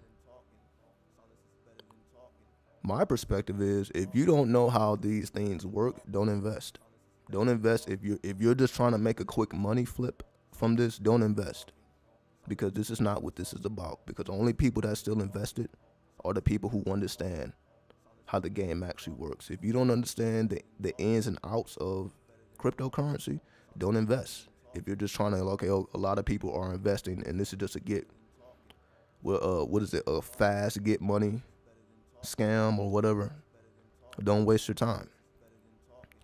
my perspective is, if you don't know how these things work, don't invest. Don't invest. If you're just trying to make a quick money flip from this, don't invest. Because this is not what this is about. Because the only people that still invested are the people who understand how the game actually works. If you don't understand the ins and outs of cryptocurrency, don't invest. If you're just trying to, okay, a lot of people are investing and this is just a fast get money scam or whatever, don't waste your time.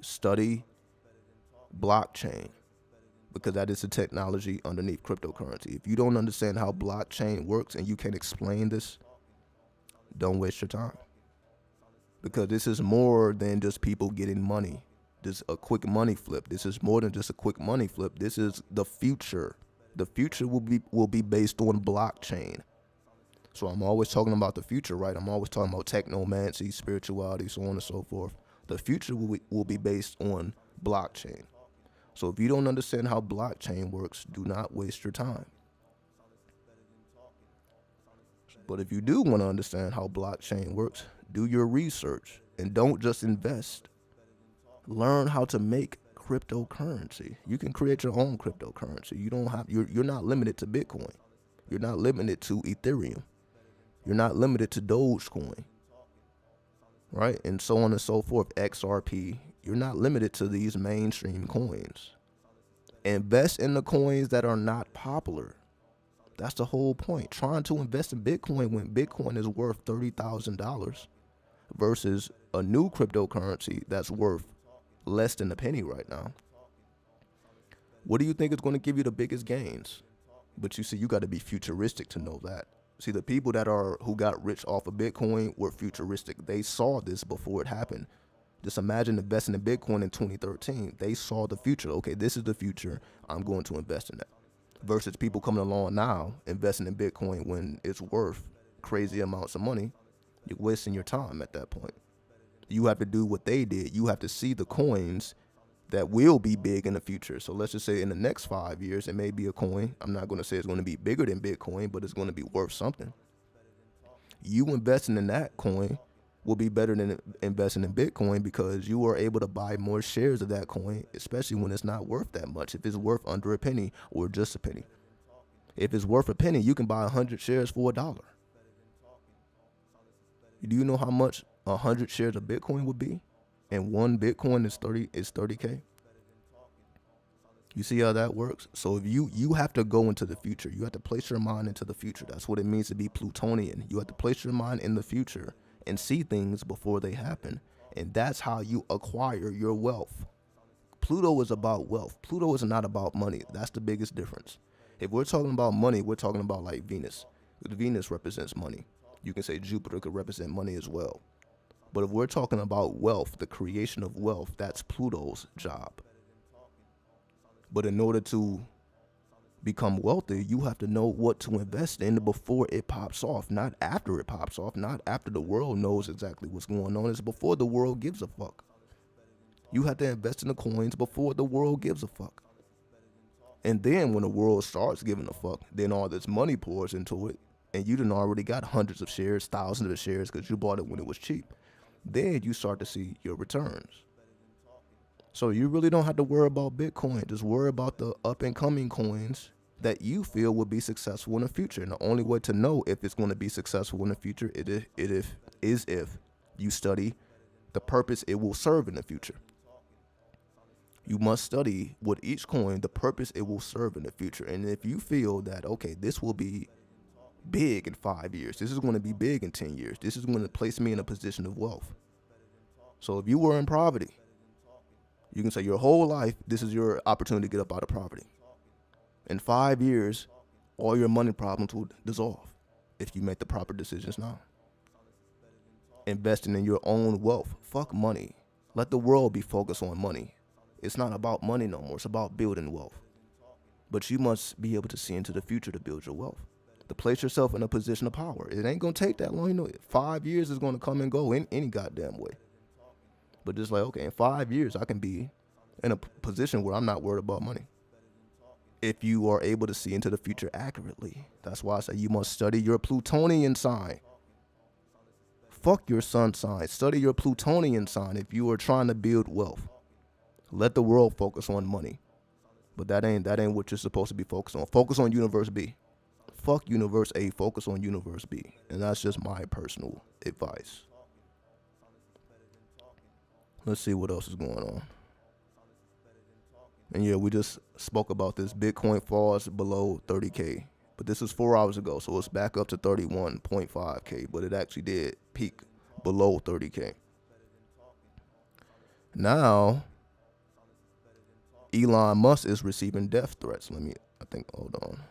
Study blockchain, because that is the technology underneath cryptocurrency. If you don't understand how blockchain works and you can't explain this, don't waste your time. Because this is more than just people getting money. This a quick money flip. This is more than just a quick money flip. This is the future. The future will be based on blockchain. So I'm always talking about the future, right? I'm always talking about technomancy, spirituality, so on and so forth. The future will be based on blockchain. So if you don't understand how blockchain works, do not waste your time. But if you do want to understand how blockchain works, do your research and don't just invest. Learn how to make cryptocurrency. You can create your own cryptocurrency. You're not limited to Bitcoin. You're not limited to Ethereum. You're not limited to Dogecoin, right? And so on and so forth, XRP. You're not limited to these mainstream coins. Invest in the coins that are not popular. That's the whole point. Trying to invest in Bitcoin when Bitcoin is worth $30,000 versus a new cryptocurrency that's worth less than a penny right now. What do you think is going to give you the biggest gains? But you see, you got to be futuristic to know that. See, the people who got rich off of Bitcoin were futuristic. They saw this before it happened. Just imagine investing in Bitcoin in 2013. They saw the future. Okay, this is the future. I'm going to invest in that. Versus people coming along now investing in Bitcoin when it's worth crazy amounts of money. You're wasting your time at that point. You have to do what they did. You have to see the coins that will be big in the future. So let's just say in the next 5 years, it may be a coin. I'm not going to say it's going to be bigger than Bitcoin, but it's going to be worth something. You investing in that coin will be better than investing in Bitcoin because you are able to buy more shares of that coin, especially when it's not worth that much. If it's worth under a penny or just a penny. If it's worth a penny, you can buy 100 shares for $1. Do you know how much 100 shares of Bitcoin would be? And one Bitcoin is 30K. You see how that works? So if you have to go into the future. You have to place your mind into the future. That's what it means to be Plutonian. You have to place your mind in the future and see things before they happen. And that's how you acquire your wealth. Pluto is about wealth. Pluto is not about money. That's the biggest difference. If we're talking about money, we're talking about like Venus. Venus represents money. You can say Jupiter could represent money as well. But if we're talking about wealth, the creation of wealth, that's Pluto's job. But in order to become wealthy, you have to know what to invest in before it pops off, not after it pops off, not after the world knows exactly what's going on. It's before the world gives a fuck. You have to invest in the coins before the world gives a fuck. And then when the world starts giving a fuck, then all this money pours into it, and you done already got hundreds of shares, thousands of shares because you bought it when it was cheap. Then you start to see your returns. So you really don't have to worry about Bitcoin. Just worry about the up and coming coins that you feel will be successful in the future. And the only way to know if it's going to be successful in the future is if you study the purpose it will serve in the future. You must study with each coin the purpose it will serve in the future. And if you feel that, okay, this will be big in 5 years. This is going to be big in 10 years. This is going to place me in a position of wealth. So if you were in poverty, you can say your whole life, this is your opportunity to get up out of poverty. In 5 years, all your money problems will dissolve if you make the proper decisions now. Investing in your own wealth. Fuck money. Let the world be focused on money. It's not about money no more. It's about building wealth. But you must be able to see into the future to build your wealth. To place yourself in a position of power. It ain't going to take that long. You know, 5 years is going to come and go in any goddamn way. But just like, okay, in 5 years, I can be in a position where I'm not worried about money. If you are able to see into the future accurately. That's why I say you must study your Plutonian sign. Fuck your sun sign. Study your Plutonian sign if you are trying to build wealth. Let the world focus on money. But that ain't what you're supposed to be focused on. Focus on Universe B. Fuck Universe A, focus on Universe B. And that's just my personal advice. Let's see what else is going on. And yeah, we just spoke about this. Bitcoin falls below 30K. But this is 4 hours ago, so it's back up to 31.5K. But it actually did peak below 30K. Now, Elon Musk is receiving death threats. Hold on.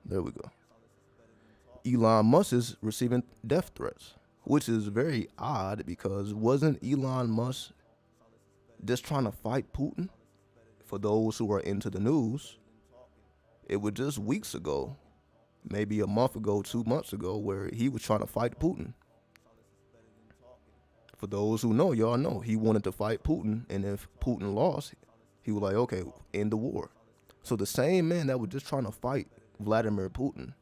There we go. Elon Musk is receiving death threats, which is very odd because wasn't Elon Musk just trying to fight Putin? For those who are into the news, it was just weeks ago, maybe a month ago, 2 months ago, where he was trying to fight Putin. For those who know, y'all know, he wanted to fight Putin, and if Putin lost, he was like, okay, end the war. So the same man that was just trying to fight Vladimir Putin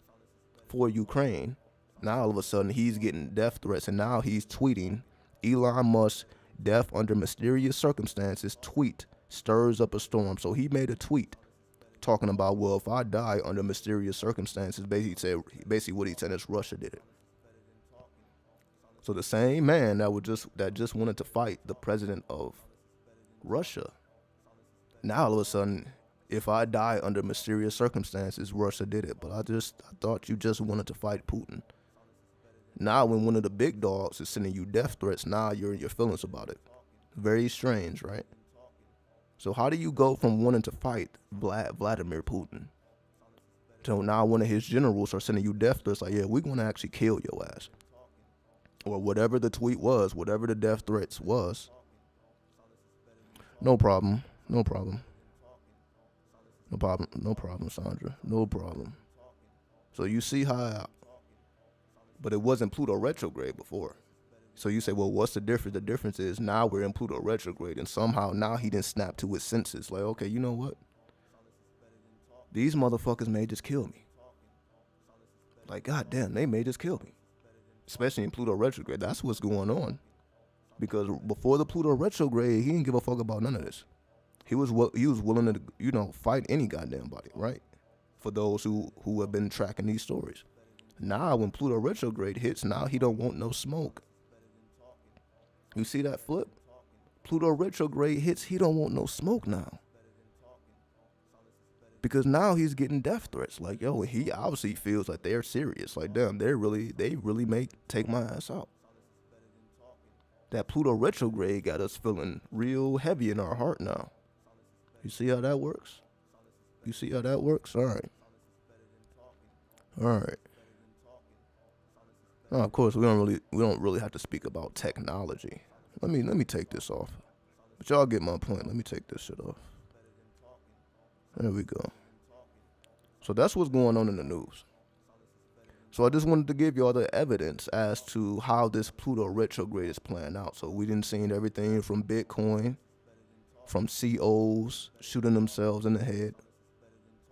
for Ukraine, now all of a sudden he's getting death threats, and now he's tweeting, Elon Musk, death under mysterious circumstances, tweet stirs up a storm. So he made a tweet talking about, well, if I die under mysterious circumstances, basically what he said is Russia did it. So the same man that just wanted to fight the president of Russia, now all of a sudden, if I die under mysterious circumstances, Russia did it. But I thought you just wanted to fight Putin. Now when one of the big dogs is sending you death threats, now you're in your feelings about it. Very strange, right? So how do you go from wanting to fight Vladimir Putin to now one of his generals are sending you death threats like, yeah, we're going to actually kill your ass? Or whatever the tweet was, whatever the death threats was. No problem, Sandra. No problem. So you see how, but it wasn't Pluto retrograde before. So you say, well, what's the difference? The difference is now we're in Pluto retrograde, and somehow now he didn't snap to his senses. Like, okay, you know what? These motherfuckers may just kill me. Like, goddamn, they may just kill me. Especially in Pluto retrograde. That's what's going on. Because before the Pluto retrograde, he didn't give a fuck about none of this. He was willing to, fight any goddamn body, right? For those who have been tracking these stories. Now, when Pluto retrograde hits, now he don't want no smoke. You see that flip? Pluto retrograde hits, he don't want no smoke now. Because now he's getting death threats. Like, yo, he obviously feels like they're serious. Like, damn, they really may take my ass out. That Pluto retrograde got us feeling real heavy in our heart now. You see how that works? All right. Now, of course, we don't really have to speak about technology. Let me take this off. But y'all get my point. Let me take this shit off. There we go. So that's what's going on in the news. So I just wanted to give y'all the evidence as to how this Pluto retrograde is playing out. So we didn't see everything from Bitcoin, from COs shooting themselves in the head,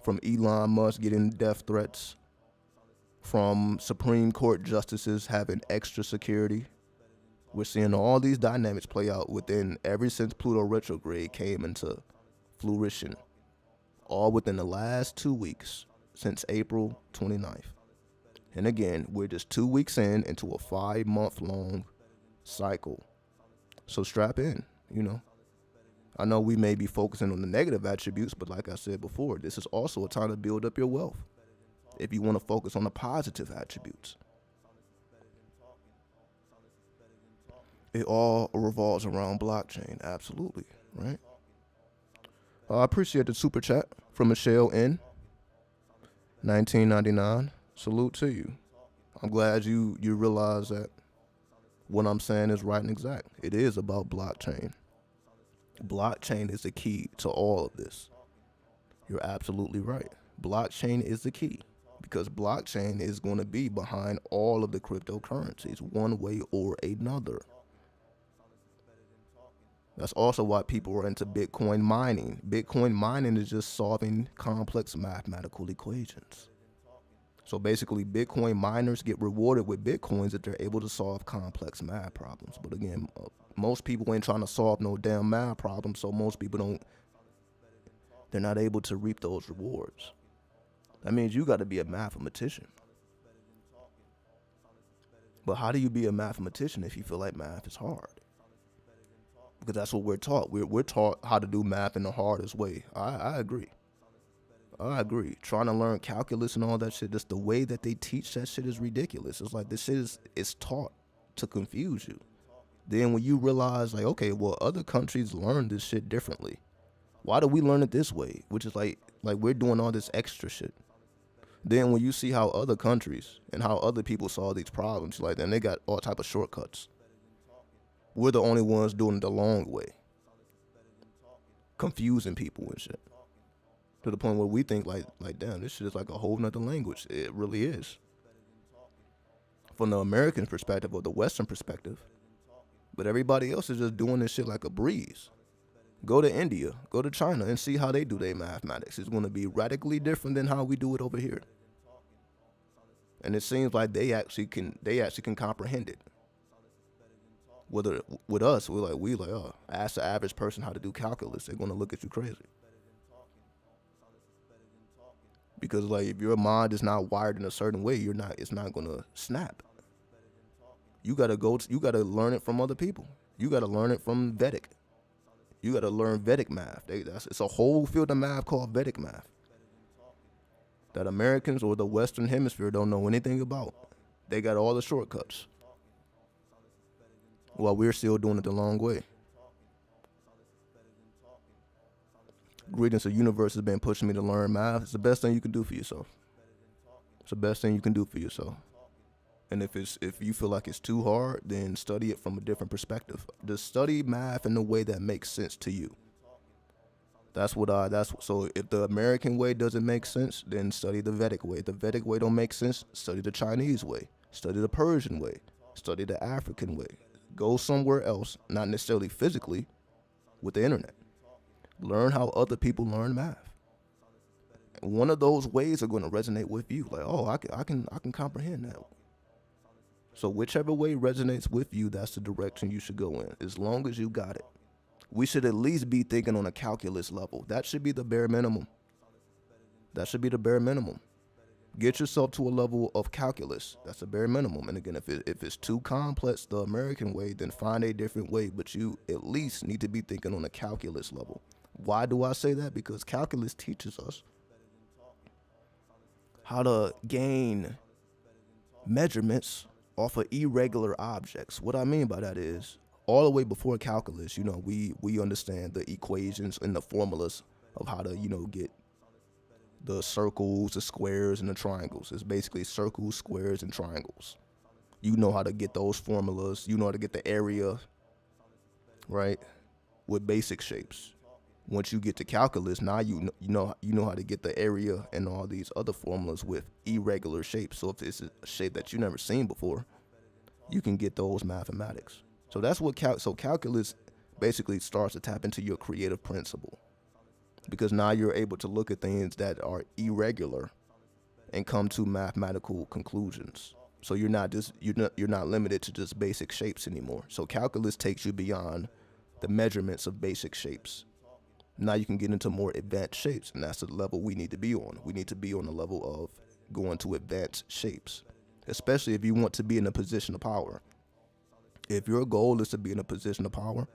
from Elon Musk getting death threats, from Supreme Court justices having extra security. We're seeing all these dynamics play out ever since Pluto retrograde came into fruition. All within the last 2 weeks since April 29th. And again, we're just 2 weeks into a 5-month-long cycle. So strap in, I know we may be focusing on the negative attributes, but like I said before, this is also a time to build up your wealth. If you want to focus on the positive attributes. It all revolves around blockchain, absolutely, right? I appreciate the super chat from Michelle N. 1999. Salute to you. I'm glad you realize that what I'm saying is right and exact. It is about blockchain. Blockchain is the key to all of this. You're absolutely right. Blockchain is the key because blockchain is going to be behind all of the cryptocurrencies one way or another. That's also why people are into Bitcoin mining. Bitcoin mining is just solving complex mathematical equations. So basically, Bitcoin miners get rewarded with Bitcoins if they're able to solve complex math problems. But again, most people ain't trying to solve no damn math problems, so most people they're not able to reap those rewards. That means you got to be a mathematician. But how do you be a mathematician if you feel like math is hard? Because that's what we're taught. We're taught how to do math in the hardest way. I agree. Trying to learn calculus and all that shit, just the way that they teach that shit is ridiculous. It's like this shit is taught to confuse you. Then when you realize, like, okay, well, other countries learn this shit differently. Why do we learn it this way? Which is like we're doing all this extra shit. Then when you see how other countries and how other people solve these problems, like, then they got all type of shortcuts. We're the only ones doing it the long way, confusing people and shit, to the point where we think like damn, this shit is like a whole nother language. It really is. From the American perspective or the Western perspective. But everybody else is just doing this shit like a breeze. Go to India, go to China, and see how they do their mathematics. It's going to be radically different than how we do it over here. And it seems like they actually can comprehend it. Whether with us, we like, oh, ask the average person how to do calculus, they're going to look at you crazy. Because like if your mind is not wired in a certain way, it's not going to snap. You gotta learn it from other people. You gotta learn it from Vedic. You gotta learn Vedic math. It's a whole field of math called Vedic math that Americans or the Western Hemisphere don't know anything about. They got all the shortcuts, while we're still doing it the long way. Greetings, the universe has been pushing me to learn math. It's the best thing you can do for yourself. It's the best thing you can do for yourself. And if you feel like it's too hard, then study it from a different perspective. Just study math in a way that makes sense to you. So if the American way doesn't make sense, then study the Vedic way. If the Vedic way don't make sense, study the Chinese way. Study the Persian way. Study the African way. Go somewhere else, not necessarily physically, with the internet. Learn how other people learn math. And one of those ways are going to resonate with you. Like, oh, I can comprehend that. So whichever way resonates with you, that's the direction you should go in, as long as you got it. We should at least be thinking on a calculus level. That should be the bare minimum. That should be the bare minimum. Get yourself to a level of calculus. That's the bare minimum. And again, if it's too complex the American way, then find a different way. But you at least need to be thinking on a calculus level. Why do I say that? Because calculus teaches us how to gain measurements off of irregular objects. What I mean by that is, all the way before calculus, we understand the equations and the formulas of how to, get the circles, the squares, and the triangles. It's basically circles, squares, and triangles. You know how to get those formulas. You know how to get the area, right, with basic shapes. Once you get to calculus, now you know how to get the area and all these other formulas with irregular shapes. So if it's a shape that you've never seen before, you can get those mathematics. So that's what calculus basically starts to tap into your creative principle, because now you're able to look at things that are irregular and come to mathematical conclusions. So you're not limited to just basic shapes anymore. So calculus takes you beyond the measurements of basic shapes. Now you can get into more advanced shapes, and that's the level we need to be on. We need to be on the level of going to advanced shapes, especially if you want to be in a position of power. If your goal is to be in a position of power,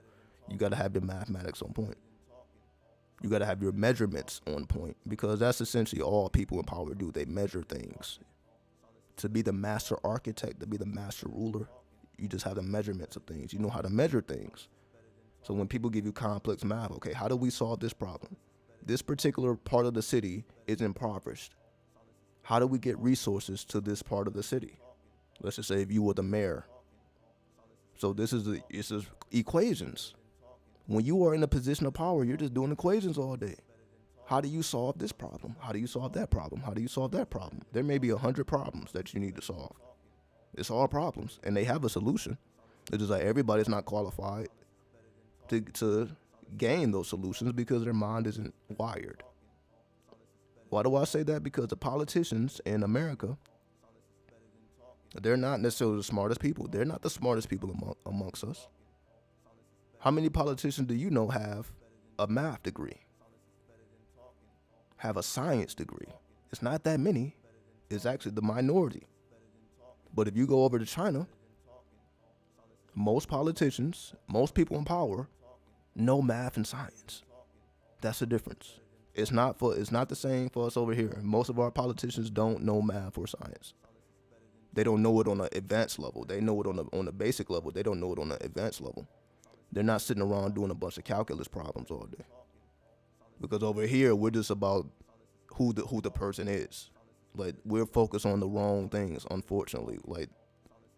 you got to have your mathematics on point. You got to have your measurements on point, because that's essentially all people in power do. They measure things. To be the master architect, to be the master ruler, you just have the measurements of things. You know how to measure things. So when people give you complex math, okay, how do we solve this problem? This particular part of the city is impoverished. How do we get resources to this part of the city? Let's just say if you were the mayor. So this is equations. When you are in a position of power, you're just doing equations all day. How do you solve this problem? How do you solve that problem? How do you solve that problem? There may be 100 problems that you need to solve. It's all problems, and they have a solution. It's just like everybody's not qualified to gain those solutions because their mind isn't wired. Why do I say that? Because the politicians in America, they're not necessarily the smartest people. They're not the smartest people amongst us. How many politicians do you know have a math degree? Have a science degree? It's not that many. It's actually the minority. But if you go over to China, most politicians, most people in power know math and science. That's the difference. It's not the same for us over here. Most of our politicians don't know math or science. They don't know it on an advanced level. They know it on a basic level. They don't know it on an advanced level. They're not sitting around doing a bunch of calculus problems all day. Because over here, we're just about who the person is. Like, we're focused on the wrong things, unfortunately. Like,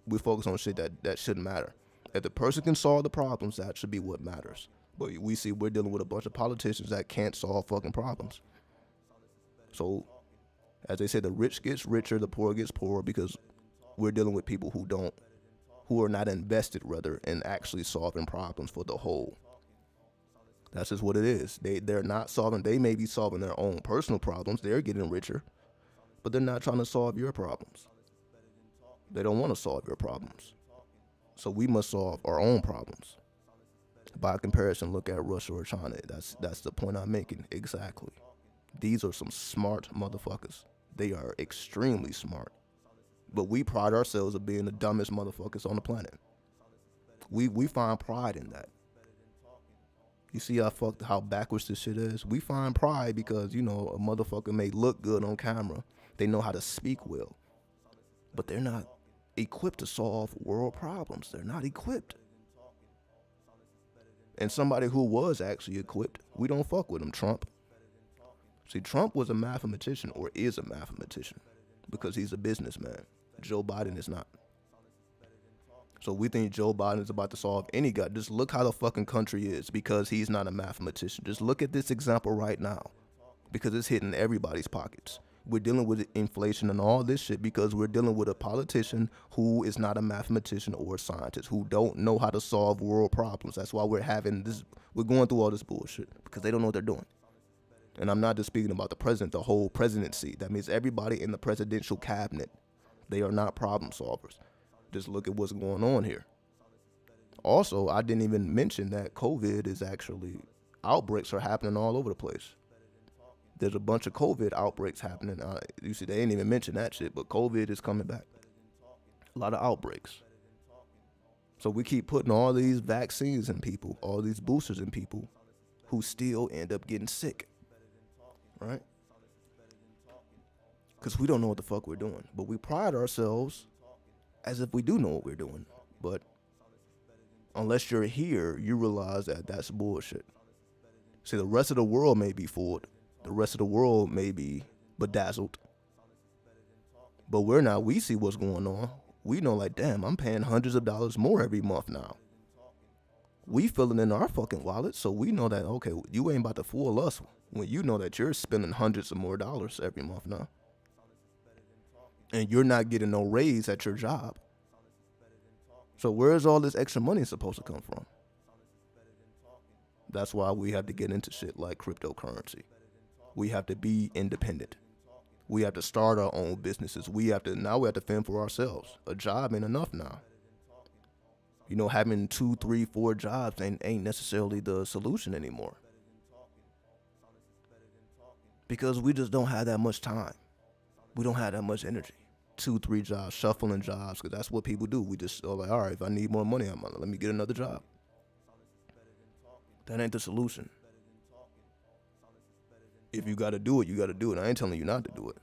we focus on shit that shouldn't matter. If the person can solve the problems, that should be what matters. But we see we're dealing with a bunch of politicians that can't solve fucking problems. So, as they say, the rich gets richer, the poor gets poorer, because we're dealing with people who are not invested, rather, in actually solving problems for the whole. That's just what it is. They're not solving. They may be solving their own personal problems. They're getting richer, but they're not trying to solve your problems. They don't want to solve your problems. So we must solve our own problems. By comparison, look at Russia or China. That's the point I'm making. Exactly. These are some smart motherfuckers. They are extremely smart. But we pride ourselves of being the dumbest motherfuckers on the planet. We find pride in that. You see how backwards this shit is? We find pride because, a motherfucker may look good on camera. They know how to speak well. But they're not equipped to solve world problems. They're not equipped. And somebody who was actually equipped, we don't fuck with him, Trump. See, Trump was a mathematician, or is a mathematician, because he's a businessman. Joe Biden is not. So we think Joe Biden is about to solve any guy. Just look how the fucking country is, because he's not a mathematician. Just look at this example right now, because it's hitting everybody's pockets. We're dealing with inflation and all this shit because we're dealing with a politician who is not a mathematician or a scientist, who don't know how to solve world problems. That's why we're going through all this bullshit, because they don't know what they're doing. And I'm not just speaking about the president, the whole presidency. That means everybody in the presidential cabinet. They are not problem solvers. Just look at what's going on here. Also, I didn't even mention that COVID is actually, outbreaks are happening all over the place. There's a bunch of COVID outbreaks happening. You see, they didn't even mention that shit, but COVID is coming back. A lot of outbreaks. So we keep putting all these vaccines in people, all these boosters in people who still end up getting sick. Right? Because we don't know what the fuck we're doing. But we pride ourselves as if we do know what we're doing. But unless you're here, you realize that that's bullshit. See, the rest of the world may be fooled. The rest of the world may be bedazzled. But we're not. We see what's going on. We know, like, damn, I'm paying hundreds of dollars more every month now. We feel it in our fucking wallet, so we know that, okay, you ain't about to fool us when you know that you're spending hundreds of more dollars every month now. And you're not getting no raise at your job. So where's all this extra money supposed to come from? That's why we have to get into shit like cryptocurrency. We have to be independent. We have to start our own businesses. We have to fend for ourselves. A job ain't enough now. Having 2, 3, 4 jobs ain't necessarily the solution anymore. Because we just don't have that much time. We don't have that much energy. 2, 3 jobs, shuffling jobs, because that's what people do. We just are like, all right, if I need more money, let me get another job. That ain't the solution. If you got to do it, you got to do it. I ain't telling you not to do it,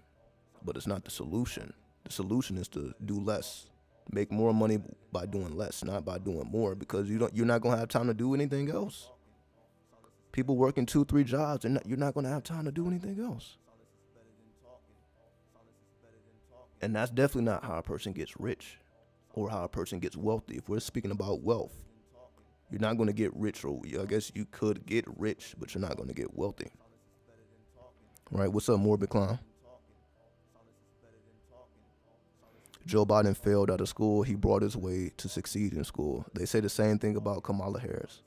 but it's not the solution. The solution is to do less. Make more money by doing less, not by doing more, because you're not going to have time to do anything else. People working 2, 3 jobs, and you're not going to have time to do anything else. And that's definitely not how a person gets rich or how a person gets wealthy. If we're speaking about wealth, you're not going to get rich, or I guess you could get rich, but you're not going to get wealthy. Right? What's up, Morbid Clown? Joe Biden failed out of school. He brought his way to succeed in school. They say the same thing about Kamala Harris,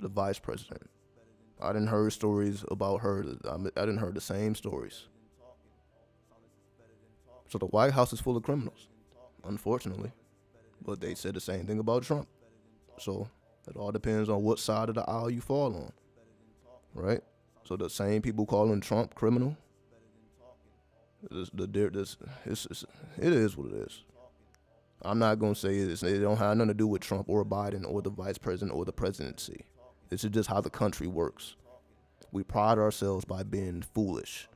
the vice president. I didn't heard stories about her. I didn't heard the same stories. So the White House is full of criminals, unfortunately. But they said the same thing about Trump. So it all depends on what side of the aisle you fall on, right? So the same people calling Trump criminal, it is what it is. I'm not going to say it don't have nothing to do with Trump or Biden or the vice president or the presidency. This is just how the country works. We pride ourselves by being foolish.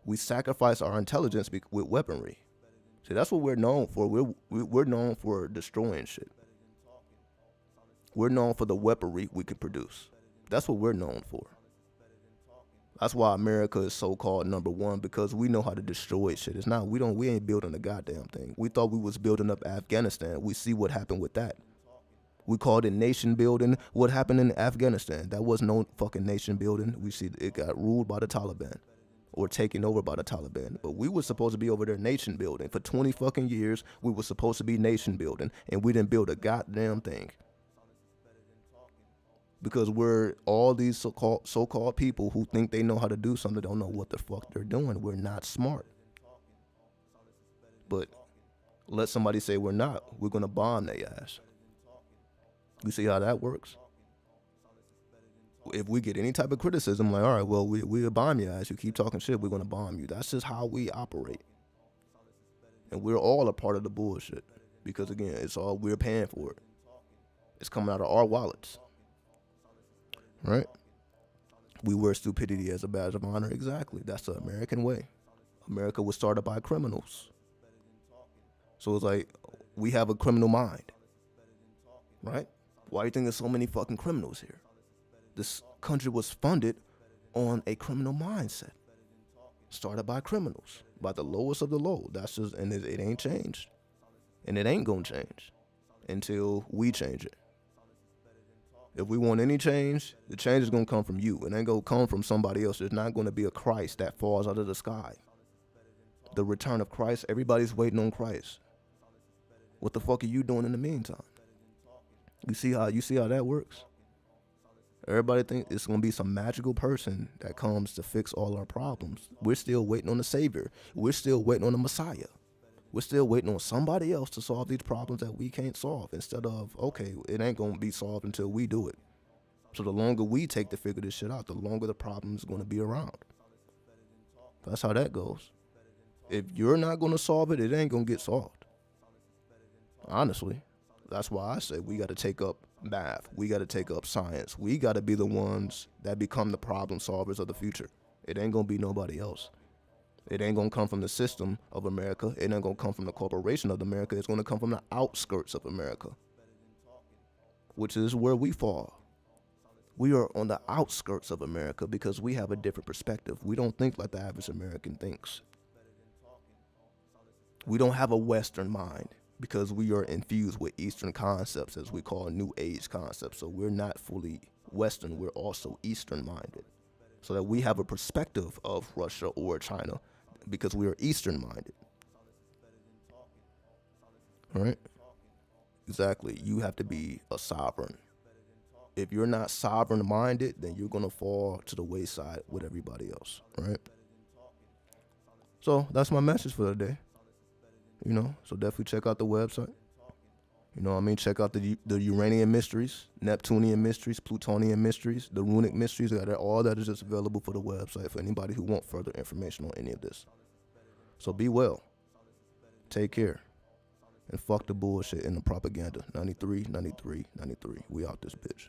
We sacrifice our intelligence with weaponry. See, that's what we're known for. We're known for destroying shit. We're known for the weaponry we can produce. That's what we're known for. That's why America is so-called number one, because we know how to destroy shit. It's not, we ain't building a goddamn thing. We thought we was building up Afghanistan. We see what happened with that. We called it nation building. What happened in Afghanistan? That was no fucking nation building. We see it got ruled by the Taliban or taken over by the Taliban. But we were supposed to be over there nation building. For 20 fucking years, we were supposed to be nation building, and we didn't build a goddamn thing. Because we're all these so-called people who think they know how to do something, don't know what the fuck they're doing. We're not smart. But let somebody say we're not, we're gonna bomb their ass. You see how that works? If we get any type of criticism, like, all right, well, we'll bomb your ass. You keep talking shit, we're gonna bomb you. That's just how we operate. And we're all a part of the bullshit. Because again, it's all, we're paying for it. It's coming out of our wallets. Right? We wear stupidity as a badge of honor. Exactly. That's the American way. America was started by criminals. So it's like, we have a criminal mind. Right? Why do you think there's so many fucking criminals here? This country was funded on a criminal mindset. Started by criminals. By the lowest of the low. That's just, and it ain't changed. And it ain't gonna change until we change it. If we want any change, the change is going to come from you. It ain't going to come from somebody else. There's not going to be a Christ that falls out of the sky. The return of Christ, everybody's waiting on Christ. What the fuck are you doing in the meantime? You see how that works? Everybody thinks it's going to be some magical person that comes to fix all our problems. We're still waiting on the Savior. We're still waiting on the Messiah. We're still waiting on somebody else to solve these problems that we can't solve, instead of, okay, it ain't going to be solved until we do it. So the longer we take to figure this shit out, the longer the problem is going to be around. That's how that goes. If you're not going to solve it, it ain't going to get solved. Honestly. That's why I say we got to take up math. We got to take up science. We got to be the ones that become the problem solvers of the future. It ain't going to be nobody else. It ain't going to come from the system of America. It ain't going to come from the corporation of America. It's going to come from the outskirts of America, which is where we fall. We are on the outskirts of America because we have a different perspective. We don't think like the average American thinks. We don't have a Western mind because we are infused with Eastern concepts, as we call New Age concepts. So we're not fully Western. We're also Eastern minded, so that we have a perspective of Russia or China, because we are Eastern minded. All right? Exactly. You have to be a sovereign. If you're not sovereign minded, then you're going to fall to the wayside with everybody else. All right? So that's my message for the day. So definitely check out the website. Check out the Uranian mysteries, Neptunian mysteries, Plutonian mysteries, the runic mysteries. All that is just available for the website for anybody who wants further information on any of this. So be well. Take care. And fuck the bullshit and the propaganda. 93, 93, 93. We out this bitch.